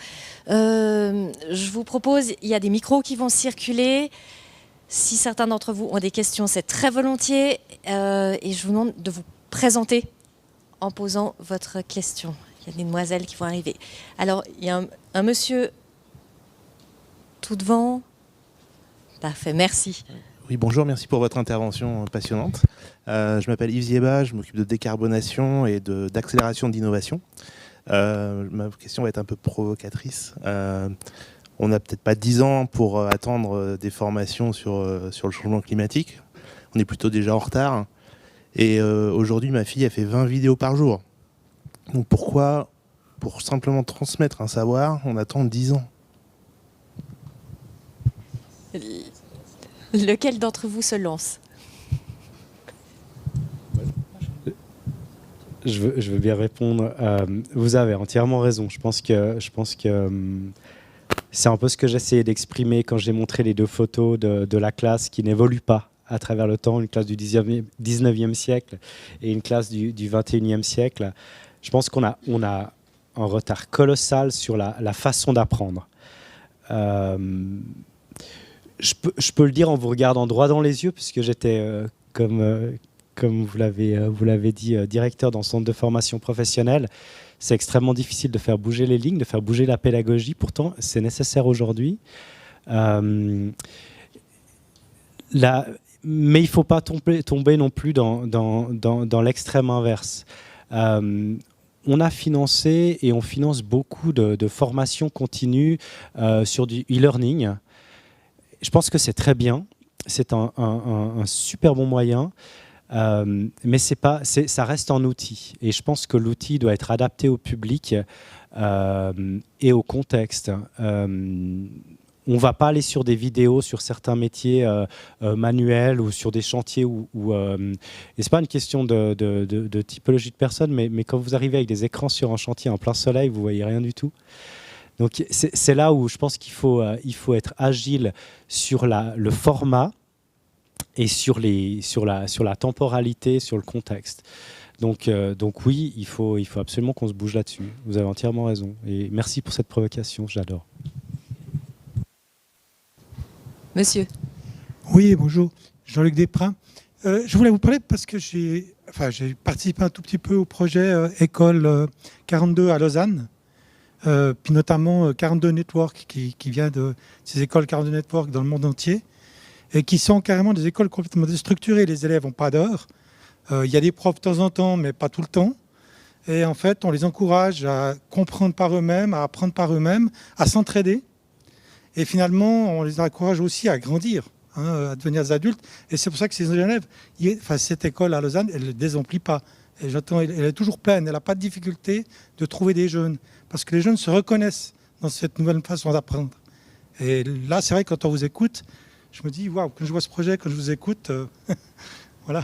Je vous propose, il y a des micros qui vont circuler. Si certains d'entre vous ont des questions, c'est très volontiers. Et je vous demande de vous présenter en posant votre question. Il y a des demoiselles qui vont arriver. Alors, il y a un monsieur tout devant. Parfait, merci. Oui, bonjour, merci pour votre intervention passionnante. Je m'appelle Yves Zieba, je m'occupe de décarbonation et d'accélération d'innovation. Ma question va être un peu provocatrice. On n'a peut-être pas 10 ans pour attendre des formations sur le changement climatique. On est plutôt déjà en retard. Et aujourd'hui, ma fille, elle fait 20 vidéos par jour. Donc pourquoi, pour simplement transmettre un savoir, on attend 10 ans ? Lequel d'entre vous se lance ? Je veux bien répondre. Vous avez entièrement raison. Je pense que c'est un peu ce que j'essayais d'exprimer quand j'ai montré les 2 photos de la classe qui n'évolue pas à travers le temps, une classe du 19e siècle et une classe du 21e siècle. Je pense qu'on a un retard colossal sur la façon d'apprendre. Je peux le dire en vous regardant droit dans les yeux, puisque j'étais, comme vous l'avez dit, directeur dans le centre de formation professionnelle. C'est extrêmement difficile de faire bouger les lignes, de faire bouger la pédagogie. Pourtant, c'est nécessaire aujourd'hui. Mais il ne faut pas tomber non plus dans l'extrême inverse. On a financé et on finance beaucoup de formations continues sur du e-learning. Je pense que c'est très bien. C'est un super bon moyen. Mais ça reste un outil. Et je pense que l'outil doit être adapté au public et au contexte. On ne va pas aller sur des vidéos sur certains métiers manuels ou sur des chantiers et ce n'est pas une question de typologie de personnes, mais quand vous arrivez avec des écrans sur un chantier en plein soleil, vous ne voyez rien du tout. Donc c'est là où je pense qu'il faut être agile sur le format et sur la temporalité, sur le contexte. Donc oui, il faut absolument qu'on se bouge là-dessus. Vous avez entièrement raison. Et merci pour cette provocation, j'adore. Monsieur. Oui, bonjour, Jean-Luc Desprats. Je voulais vous parler parce que j'ai participé un tout petit peu au projet École 42 à Lausanne, puis notamment 42 Network qui vient de ces écoles 42 Network dans le monde entier et qui sont carrément des écoles complètement déstructurées. Les élèves n'ont pas d'heures. Il y a des profs de temps en temps, mais pas tout le temps. Et en fait, on les encourage à comprendre par eux-mêmes, à apprendre par eux-mêmes, à s'entraider. Et finalement, on les encourage aussi à grandir, à devenir des adultes. Et c'est pour ça que ces élèves, cette école à Lausanne, elle ne désemplit pas. Et j'entends, elle est toujours pleine. Elle n'a pas de difficulté de trouver des jeunes. Parce que les jeunes se reconnaissent dans cette nouvelle façon d'apprendre. Et là, c'est vrai, quand on vous écoute, je me dis, waouh, quand je vois ce projet, quand je vous écoute, voilà.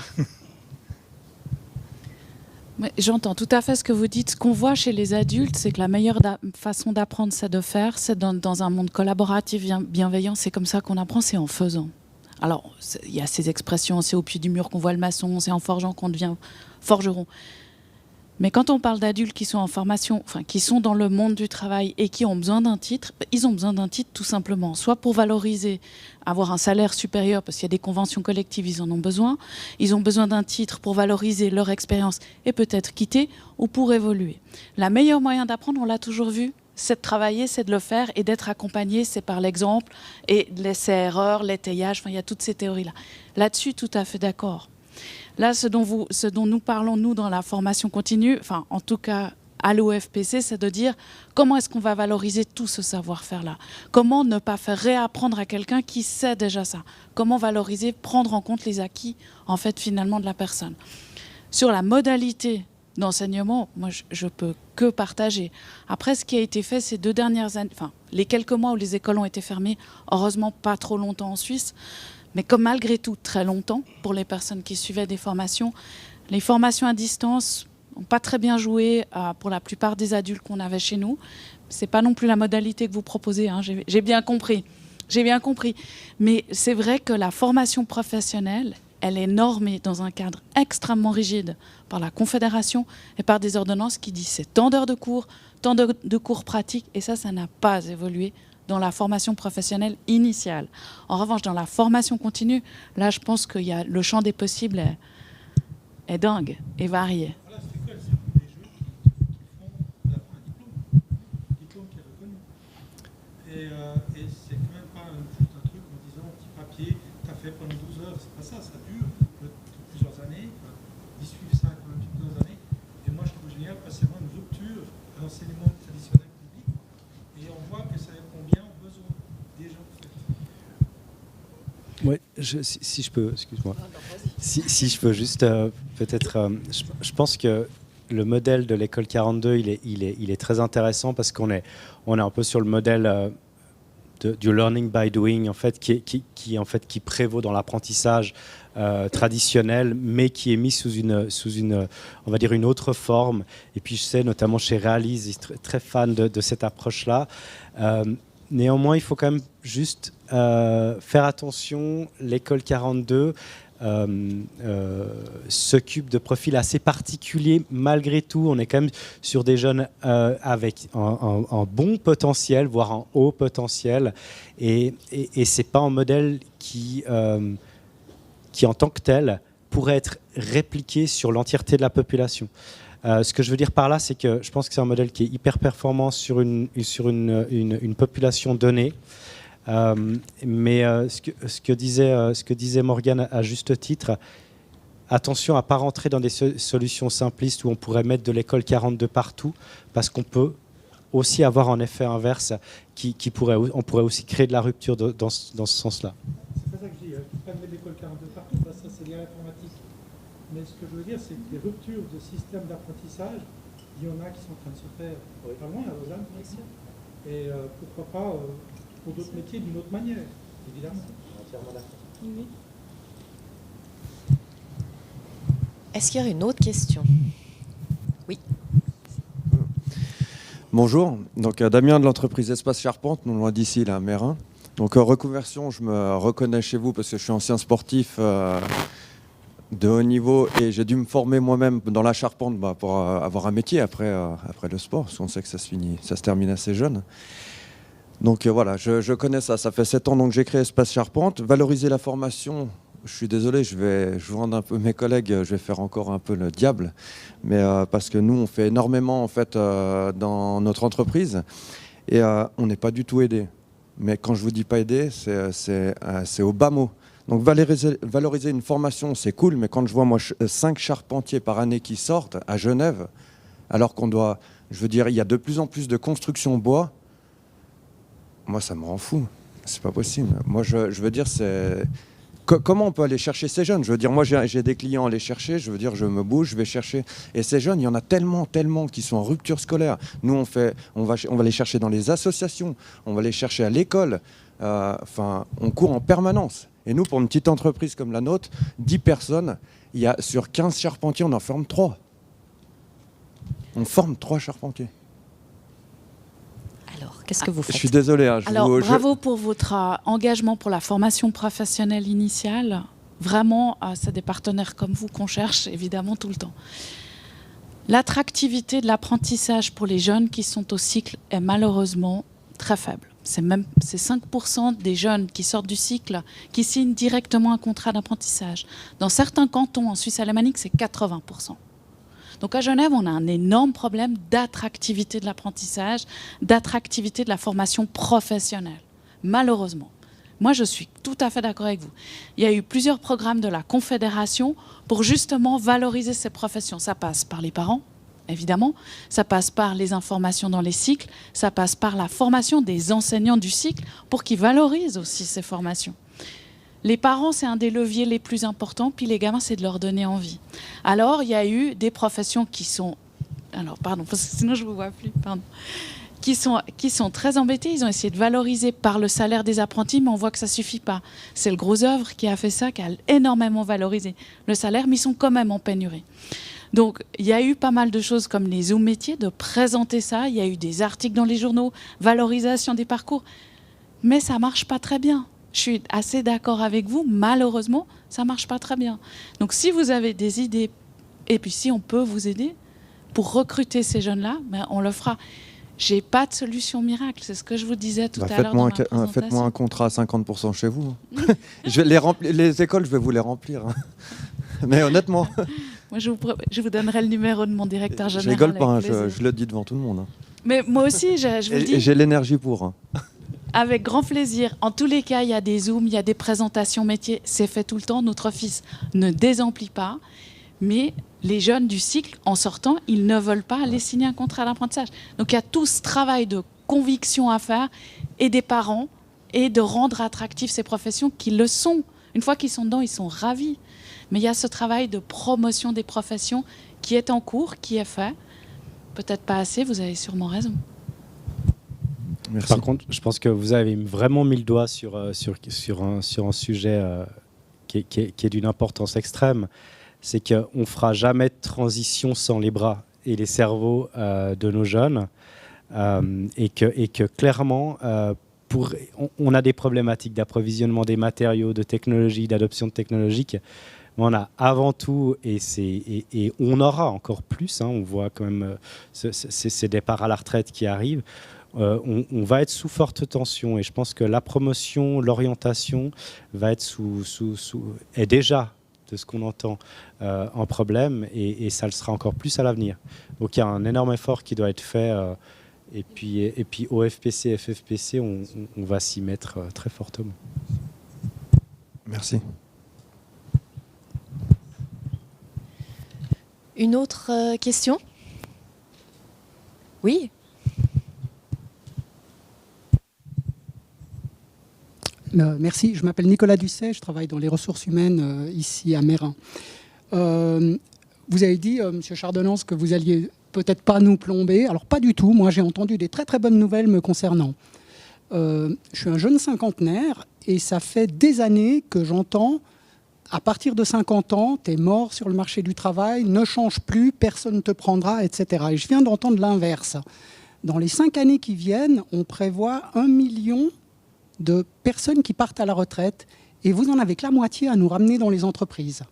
J'entends tout à fait ce que vous dites. Ce qu'on voit chez les adultes, c'est que la meilleure façon d'apprendre, c'est de faire. C'est dans un monde collaboratif, bienveillant. C'est comme ça qu'on apprend, c'est en faisant. Alors, il y a ces expressions, c'est au pied du mur qu'on voit le maçon, c'est en forgeant qu'on devient forgeron. Mais quand on parle d'adultes qui sont en formation, enfin qui sont dans le monde du travail et qui ont besoin d'un titre, ils ont besoin d'un titre tout simplement, soit pour valoriser, avoir un salaire supérieur, parce qu'il y a des conventions collectives, ils en ont besoin. Ils ont besoin d'un titre pour valoriser leur expérience et peut-être quitter, ou pour évoluer. Le meilleur moyen d'apprendre, on l'a toujours vu, c'est de travailler, c'est de le faire, et d'être accompagné, c'est par l'exemple, et l'essai-erreur, l'étayage, il y a toutes ces théories-là. Là-dessus, tout à fait d'accord. Là, ce dont nous parlons, nous, dans la formation continue, enfin, en tout cas, à l'OFPC, c'est de dire comment est-ce qu'on va valoriser tout ce savoir-faire-là. Comment ne pas faire réapprendre à quelqu'un qui sait déjà ça. Comment valoriser, prendre en compte les acquis, en fait, finalement, de la personne. Sur la modalité d'enseignement, moi, je peux que partager. Après, ce qui a été fait ces 2 dernières années, enfin, les quelques mois où les écoles ont été fermées, heureusement pas trop longtemps en Suisse, mais comme malgré tout très longtemps pour les personnes qui suivaient des formations, les formations à distance n'ont pas très bien joué pour la plupart des adultes qu'on avait chez nous. C'est pas non plus la modalité que vous proposez, hein, j'ai bien compris. J'ai bien compris. Mais c'est vrai que la formation professionnelle, elle est normée dans un cadre extrêmement rigide par la Confédération et par des ordonnances qui disent c'est tant d'heures de cours, tant de cours pratiques, et ça n'a pas évolué dans la formation professionnelle initiale. En revanche, dans la formation continue, là, je pense que le champ des possibles est dingue et varié. Et c'est quand même pas juste un truc en disant petit papier, tu as fait pendant 12 heures, c'est pas ça, ça dure plusieurs années, ils suivent ça quand même plusieurs années. Et moi je trouve génial parce que c'est vraiment une rupture à l'enseignement traditionnel public et on voit que ça répond bien aux besoins des gens. Oui, si je peux, excuse-moi. Si je peux juste peut-être, je pense que le modèle de l'école 42, il est très intéressant parce qu'on est un peu sur le modèle du learning by doing, en fait, qui prévaut dans l'apprentissage traditionnel, mais qui est mis sous une, on va dire, une autre forme. Et puis je sais, notamment chez Realise, ils sont très fans de cette approche-là. Néanmoins, il faut quand même juste faire attention. L'école 42 s'occupe de profils assez particuliers. Malgré tout, on est quand même sur des jeunes avec un bon potentiel, voire un haut potentiel. Et ce n'est pas un modèle qui, en tant que tel, pourrait être répliqué sur l'entièreté de la population. Ce que je veux dire par là, c'est que je pense que c'est un modèle qui est hyper performant sur une population donnée. Mais ce que disait Morgane à juste titre, attention à ne pas rentrer dans des solutions simplistes où on pourrait mettre de l'école 42 partout, parce qu'on peut aussi avoir un effet inverse on pourrait aussi créer de la rupture dans ce sens-là. C'est pas ça que je dis, il ne faut pas mettre l'école 42 partout, parce que ça c'est lié à l'informatique. Mais ce que je veux dire, c'est que les ruptures de système d'apprentissage, il y en a qui sont en train de se faire pas loin, à Lausanne, par exemple. Et pourquoi pas pour d'autres métiers d'une autre manière, évidemment. Entièrement d'accord. Oui. Est-ce qu'il y a une autre question? Oui. Bonjour, donc Damien de l'entreprise Espace Charpente, non loin d'ici, là, à Mérin. Donc reconversion, je me reconnais chez vous parce que je suis ancien sportif de haut niveau et j'ai dû me former moi-même dans la charpente pour avoir un métier après le sport, parce qu'on sait que ça se termine assez jeune. Donc voilà, je connais ça. Ça fait 7 ans donc j'ai créé Espace Charpente. Valoriser la formation, je suis désolé, je vais rendre un peu mes collègues, je vais faire encore un peu le diable, mais parce que nous on fait énormément en fait dans notre entreprise et on n'est pas du tout aidé. Mais quand je vous dis pas aidé, c'est au bas mot. Donc valoriser une formation, c'est cool, mais quand je vois moi 5 charpentiers par année qui sortent à Genève, alors qu'on doit, je veux dire, il y a de plus en plus de construction bois. Moi, ça me rend fou. C'est pas possible. Moi, je veux dire, c'est... Comment on peut aller chercher ces jeunes? Je veux dire, moi, j'ai des clients à aller chercher. Je veux dire, je me bouge, je vais chercher. Et ces jeunes, il y en a tellement qui sont en rupture scolaire. Nous, on va les chercher dans les associations. On va les chercher à l'école. Enfin, on court en permanence. Et nous, pour une petite entreprise comme la nôtre, 10 personnes, il y a sur 15 charpentiers, on en forme 3. On forme 3 charpentiers. Alors, qu'est-ce que vous faites? Je suis désolé. Hein, bravo pour votre engagement pour la formation professionnelle initiale. Vraiment, c'est des partenaires comme vous qu'on cherche, évidemment, tout le temps. L'attractivité de l'apprentissage pour les jeunes qui sont au cycle est malheureusement très faible. C'est 5% des jeunes qui sortent du cycle qui signent directement un contrat d'apprentissage. Dans certains cantons en Suisse alémanique, c'est 80%. Donc à Genève, on a un énorme problème d'attractivité de l'apprentissage, d'attractivité de la formation professionnelle, malheureusement. Moi, je suis tout à fait d'accord avec vous. Il y a eu plusieurs programmes de la Confédération pour justement valoriser ces professions. Ça passe par les parents, évidemment, ça passe par les informations dans les cycles, ça passe par la formation des enseignants du cycle pour qu'ils valorisent aussi ces formations. Les parents, c'est un des leviers les plus importants, puis les gamins, c'est de leur donner envie. Alors, il y a eu des professions qui sont... Alors, pardon, parce que sinon je ne vous vois plus, pardon. Qui sont très embêtés. Ils ont essayé de valoriser par le salaire des apprentis, mais on voit que ça ne suffit pas. C'est le Gros Œuvre qui a fait ça, qui a énormément valorisé le salaire, mais ils sont quand même en pénurie. Donc, il y a eu pas mal de choses comme les Zoom métiers, de présenter ça. Il y a eu des articles dans les journaux, valorisation des parcours. Mais ça ne marche pas très bien. Je suis assez d'accord avec vous. Malheureusement, ça ne marche pas très bien. Donc, si vous avez des idées, et puis si on peut vous aider pour recruter ces jeunes-là, ben, on le fera. J'ai pas de solution miracle, c'est ce que je vous disais tout à l'heure dans ma présentation. Faites-moi un contrat à 50% chez vous. Je vais les écoles, je vais vous les remplir. Mais honnêtement... Moi, je vous donnerai le numéro de mon directeur général. Je rigole pas, hein, je le dis devant tout le monde. Hein. Mais moi aussi, je vous dis... Et j'ai l'énergie pour. Hein. Avec grand plaisir. En tous les cas, il y a des Zooms, il y a des présentations métiers. C'est fait tout le temps. Notre office ne désemplit pas. Mais les jeunes du cycle, en sortant, ils ne veulent pas aller signer un contrat d'apprentissage. Donc il y a tout ce travail de conviction à faire, et des parents, et de rendre attractifs ces professions qui le sont. Une fois qu'ils sont dedans, ils sont ravis. Mais il y a ce travail de promotion des professions qui est en cours, qui est fait. Peut-être pas assez, vous avez sûrement raison. Merci. Par contre, je pense que vous avez vraiment mis le doigt sur un sujet qui est d'une importance extrême. C'est qu'on ne fera jamais de transition sans les bras et les cerveaux de nos jeunes. Et que clairement, on a des problématiques d'approvisionnement des matériaux, de technologie, d'adoption de technologique. Mais on a avant tout, et on aura encore plus, hein, on voit quand même ces départs à la retraite qui arrivent, on va être sous forte tension. Et je pense que la promotion, l'orientation va être est déjà, de ce qu'on entend, en problème, et ça le sera encore plus à l'avenir. Donc il y a un énorme effort qui doit être fait, et puis OFPC, FFPC, on va s'y mettre très fortement. Merci. Une autre question ? Oui ? Merci, je m'appelle Nicolas Dusset, je travaille dans les ressources humaines ici à Meyrin. Vous avez dit, Monsieur Chardonnance, que vous alliez peut-être pas nous plomber. Alors pas du tout, moi j'ai entendu des très très bonnes nouvelles me concernant. Je suis un jeune cinquantenaire et ça fait des années que j'entends, à partir de 50 ans, t'es mort sur le marché du travail, ne change plus, personne ne te prendra, etc. Et je viens d'entendre l'inverse. Dans les 5 années qui viennent, on prévoit 1 million de personnes qui partent à la retraite et vous en avez que la moitié à nous ramener dans les entreprises.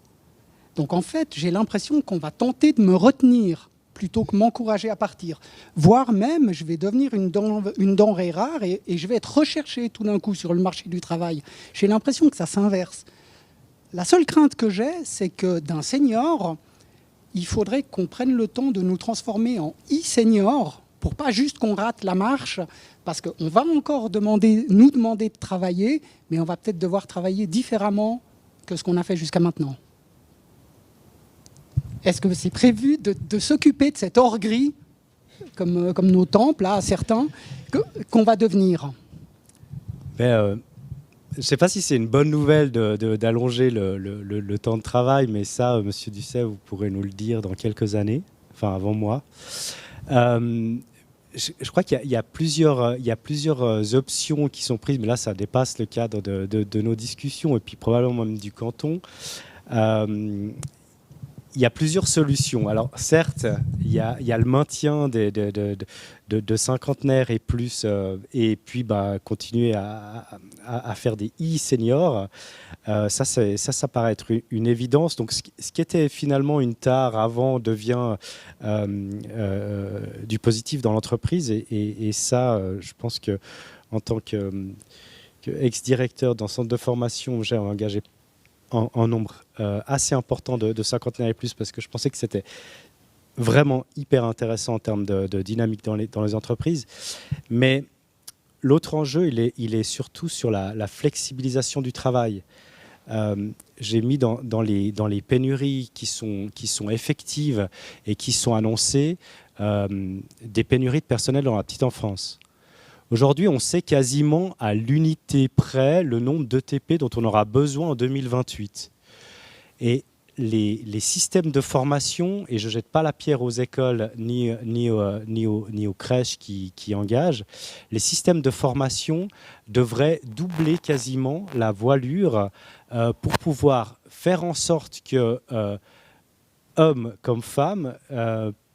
Donc en fait, j'ai l'impression qu'on va tenter de me retenir plutôt que m'encourager à partir. Voire même, je vais devenir une denrée rare et je vais être recherché tout d'un coup sur le marché du travail. J'ai l'impression que ça s'inverse. La seule crainte que j'ai, c'est que d'un senior, il faudrait qu'on prenne le temps de nous transformer en e-senior pour pas juste qu'on rate la marche, parce qu'on va encore nous demander de travailler, mais on va peut-être devoir travailler différemment que ce qu'on a fait jusqu'à maintenant. Est-ce que c'est prévu de s'occuper de cette orguerie, comme nos temples, là, certains, qu'on va devenir ? Je ne sais pas si c'est une bonne nouvelle d'allonger le temps de travail, mais ça, Monsieur Dusset, vous pourrez nous le dire dans quelques années, enfin avant moi. Je crois qu'il y a plusieurs options qui sont prises, mais là, ça dépasse le cadre de nos discussions, et puis probablement même du canton. Il y a plusieurs solutions. Alors certes, il y a le maintien de cinquantenaires et plus, et puis continuer à faire des e-seniors. Ça paraît être une évidence. Donc ce qui était finalement une tare avant devient du positif dans l'entreprise. Et ça, je pense que en tant que ex-directeur d'un centre de formation, j'ai engagé en nombre assez important de cinquantenaires et plus, parce que je pensais que c'était vraiment hyper intéressant en termes de dynamique dans les entreprises. Mais l'autre enjeu, il est surtout sur la flexibilisation du travail. J'ai mis dans les pénuries qui sont effectives et qui sont annoncées des pénuries de personnel dans la petite enfance. Aujourd'hui, on sait quasiment à l'unité près le nombre d'ETP dont on aura besoin en 2028. Et les systèmes de formation, et je ne jette pas la pierre aux écoles ni aux crèches qui engagent, les systèmes de formation devraient doubler quasiment la voilure pour pouvoir faire en sorte que hommes comme femmes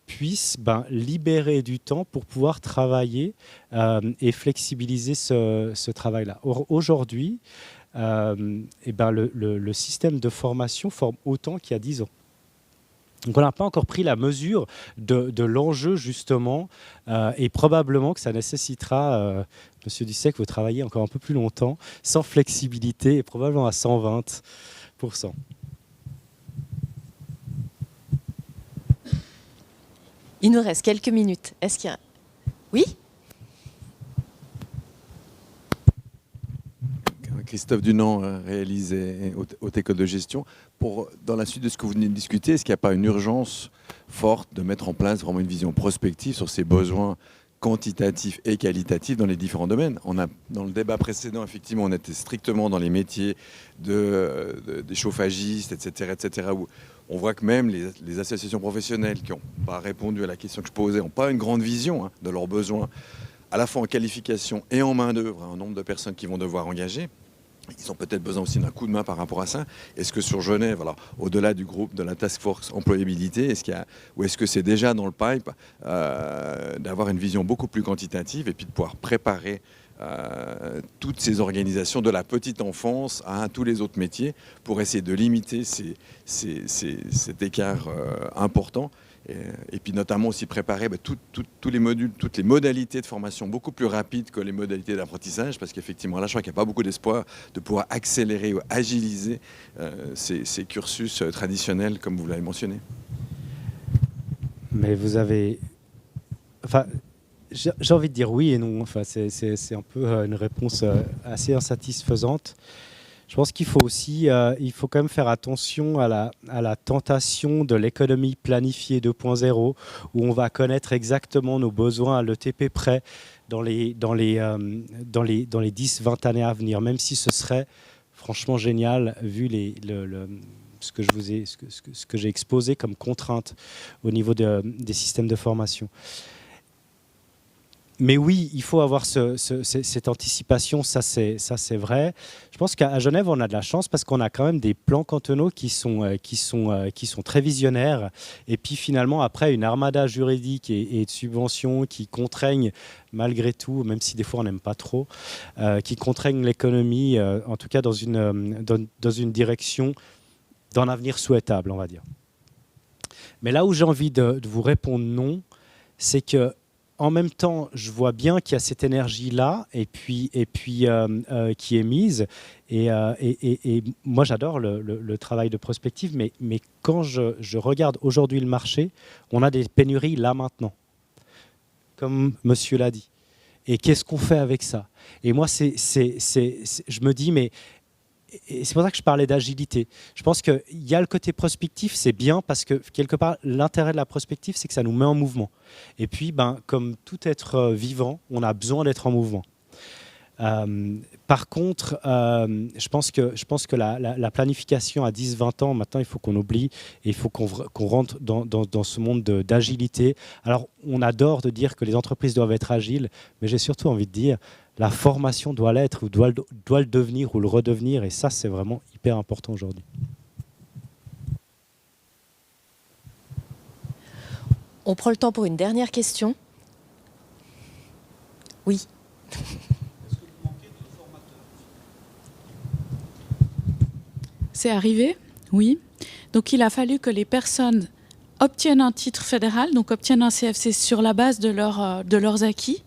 puissent libérer du temps pour pouvoir travailler et flexibiliser ce travail-là. Aujourd'hui, le système de formation forme autant qu'il y a 10 ans. Donc on n'a pas encore pris la mesure de l'enjeu justement et probablement que ça nécessitera, Monsieur Dussek, vous travaillez encore un peu plus longtemps, sans flexibilité et probablement à 120%. Il nous reste quelques minutes. Est-ce qu'il y a... Oui ? Christophe Dunant, réalisé Haute École de Gestion. Dans la suite de ce que vous venez de discuter, est-ce qu'il n'y a pas une urgence forte de mettre en place vraiment une vision prospective sur ces besoins quantitatifs et qualitatifs dans les différents domaines? Dans le débat précédent, effectivement, on était strictement dans les métiers des chauffagistes, etc., où on voit que même les associations professionnelles qui n'ont pas répondu à la question que je posais n'ont pas une grande vision de leurs besoins, à la fois en qualification et en main-d'œuvre, un nombre de personnes qui vont devoir engager. Ils ont peut-être besoin aussi d'un coup de main par rapport à ça. Est-ce que sur Genève, alors, au-delà du groupe de la Task Force Employabilité, ou est-ce que c'est déjà dans le pipe d'avoir une vision beaucoup plus quantitative et puis de pouvoir préparer toutes ces organisations de la petite enfance à tous les autres métiers pour essayer de limiter cet écart important et puis notamment aussi préparer tous les modules, toutes les modalités de formation beaucoup plus rapides que les modalités d'apprentissage, parce qu'effectivement là je crois qu'il n'y a pas beaucoup d'espoir de pouvoir accélérer ou agiliser ces cursus traditionnels comme vous l'avez mentionné. Mais vous avez... Enfin, j'ai envie de dire oui et non. Enfin, c'est un peu une réponse assez insatisfaisante. Je pense qu'il faut aussi, il faut quand même faire attention à la tentation de l'économie planifiée 2.0, où on va connaître exactement nos besoins à l'ETP près dans les 10-20 années à venir, même si ce serait franchement génial vu ce que j'ai exposé comme contrainte au niveau des systèmes de formation. Mais oui, il faut avoir cette anticipation, ça c'est vrai. Je pense qu'à Genève, on a de la chance parce qu'on a quand même des plans cantonaux qui sont très visionnaires. Et puis finalement, après, une armada juridique et de subventions qui contraignent malgré tout, même si des fois on n'aime pas trop, qui contraignent l'économie, en tout cas dans une direction d'un avenir souhaitable, on va dire. Mais là où j'ai envie de vous répondre non, c'est que en même temps, je vois bien qu'il y a cette énergie-là et puis qui est mise. Et moi, j'adore le travail de prospective, mais quand je regarde aujourd'hui le marché, on a des pénuries là maintenant, comme monsieur l'a dit. Et qu'est-ce qu'on fait avec ça? Et moi, je me dis, mais... Et c'est pour ça que je parlais d'agilité. Je pense qu'il y a le côté prospectif, c'est bien parce que quelque part, l'intérêt de la prospective, c'est que ça nous met en mouvement. Et puis, comme tout être vivant, on a besoin d'être en mouvement. Par contre, je pense que la planification à 10-20 ans, maintenant, il faut qu'on oublie et il faut qu'on rentre dans ce monde d'agilité. Alors, on adore de dire que les entreprises doivent être agiles, mais j'ai surtout envie de dire la formation doit l'être, ou doit le devenir, ou le redevenir, et ça, c'est vraiment hyper important aujourd'hui. On prend le temps pour une dernière question. Oui. C'est arrivé, oui. Donc il a fallu que les personnes obtiennent un titre fédéral, donc obtiennent un CFC sur la base de leurs acquis,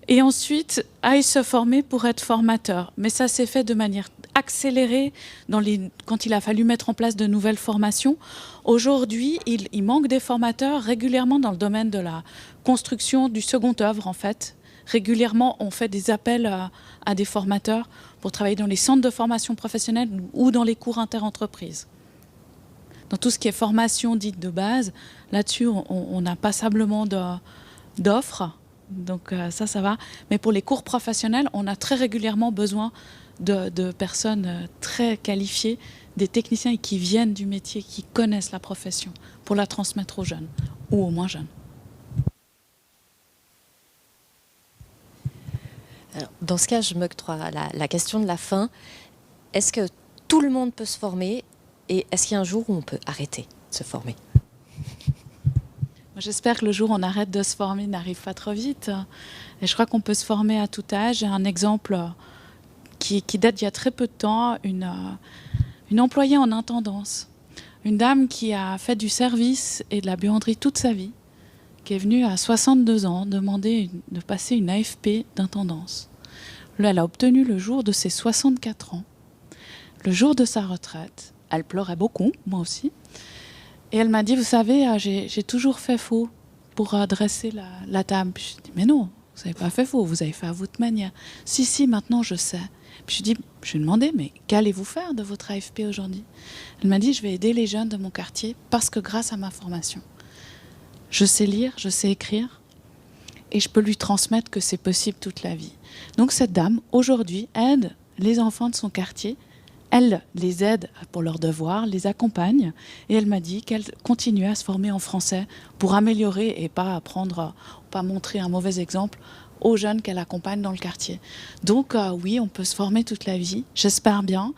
et ensuite aillent se former pour être formateurs. Mais ça s'est fait de manière accéléré quand il a fallu mettre en place de nouvelles formations. Aujourd'hui, il manque des formateurs régulièrement dans le domaine de la construction du second œuvre, en fait. Régulièrement, on fait des appels à des formateurs pour travailler dans les centres de formation professionnelle ou dans les cours interentreprises. Dans tout ce qui est formation dite de base, là-dessus, on a passablement d'offres. Donc ça va. Mais pour les cours professionnels, on a très régulièrement besoin de personnes très qualifiées, des techniciens qui viennent du métier, qui connaissent la profession, pour la transmettre aux jeunes ou aux moins jeunes. Alors, dans ce cas, je m'octroie la question de la fin. Est-ce que tout le monde peut se former et est-ce qu'il y a un jour où on peut arrêter de se former ? J'espère que le jour où on arrête de se former n'arrive pas trop vite. Et je crois qu'on peut se former à tout âge. J'ai un exemple qui date d'il y a très peu de temps, une employée en intendance, une dame qui a fait du service et de la buanderie toute sa vie, qui est venue à 62 ans demander de passer une AFP d'intendance. Elle a obtenu le jour de ses 64 ans, le jour de sa retraite. Elle pleurait beaucoup, moi aussi. Et elle m'a dit, vous savez, j'ai toujours fait faux pour dresser la table. Puis je dis, mais non, vous n'avez pas fait faux, vous avez fait à votre manière. Si, maintenant je sais. Puis je lui ai demandé, mais qu'allez-vous faire de votre AFP aujourd'hui ? Elle m'a dit, je vais aider les jeunes de mon quartier parce que grâce à ma formation, je sais lire, je sais écrire et je peux lui transmettre que c'est possible toute la vie. Donc cette dame, aujourd'hui, aide les enfants de son quartier. Elle les aide pour leurs devoirs, les accompagne et elle m'a dit qu'elle continuait à se former en français pour améliorer et pas montrer un mauvais exemple aux jeunes qu'elle accompagne dans le quartier. Donc oui, on peut se former toute la vie, j'espère bien.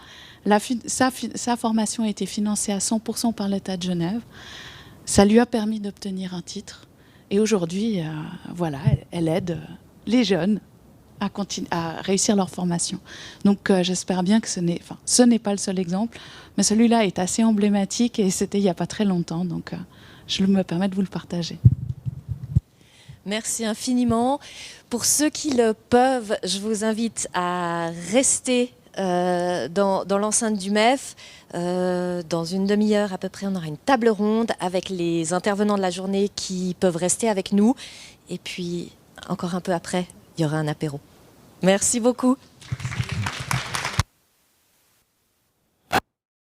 Sa formation a été financée à 100% par l'État de Genève. Ça lui a permis d'obtenir un titre et aujourd'hui, elle aide les jeunes à réussir leur formation. Donc j'espère bien que ce n'est pas le seul exemple, mais celui-là est assez emblématique et c'était il n'y a pas très longtemps, donc je me permets de vous le partager. Merci infiniment. Pour ceux qui le peuvent, je vous invite à rester dans l'enceinte du MEF. Dans une demi-heure à peu près, on aura une table ronde avec les intervenants de la journée qui peuvent rester avec nous. Et puis, encore un peu après, il y aura un apéro. Merci beaucoup.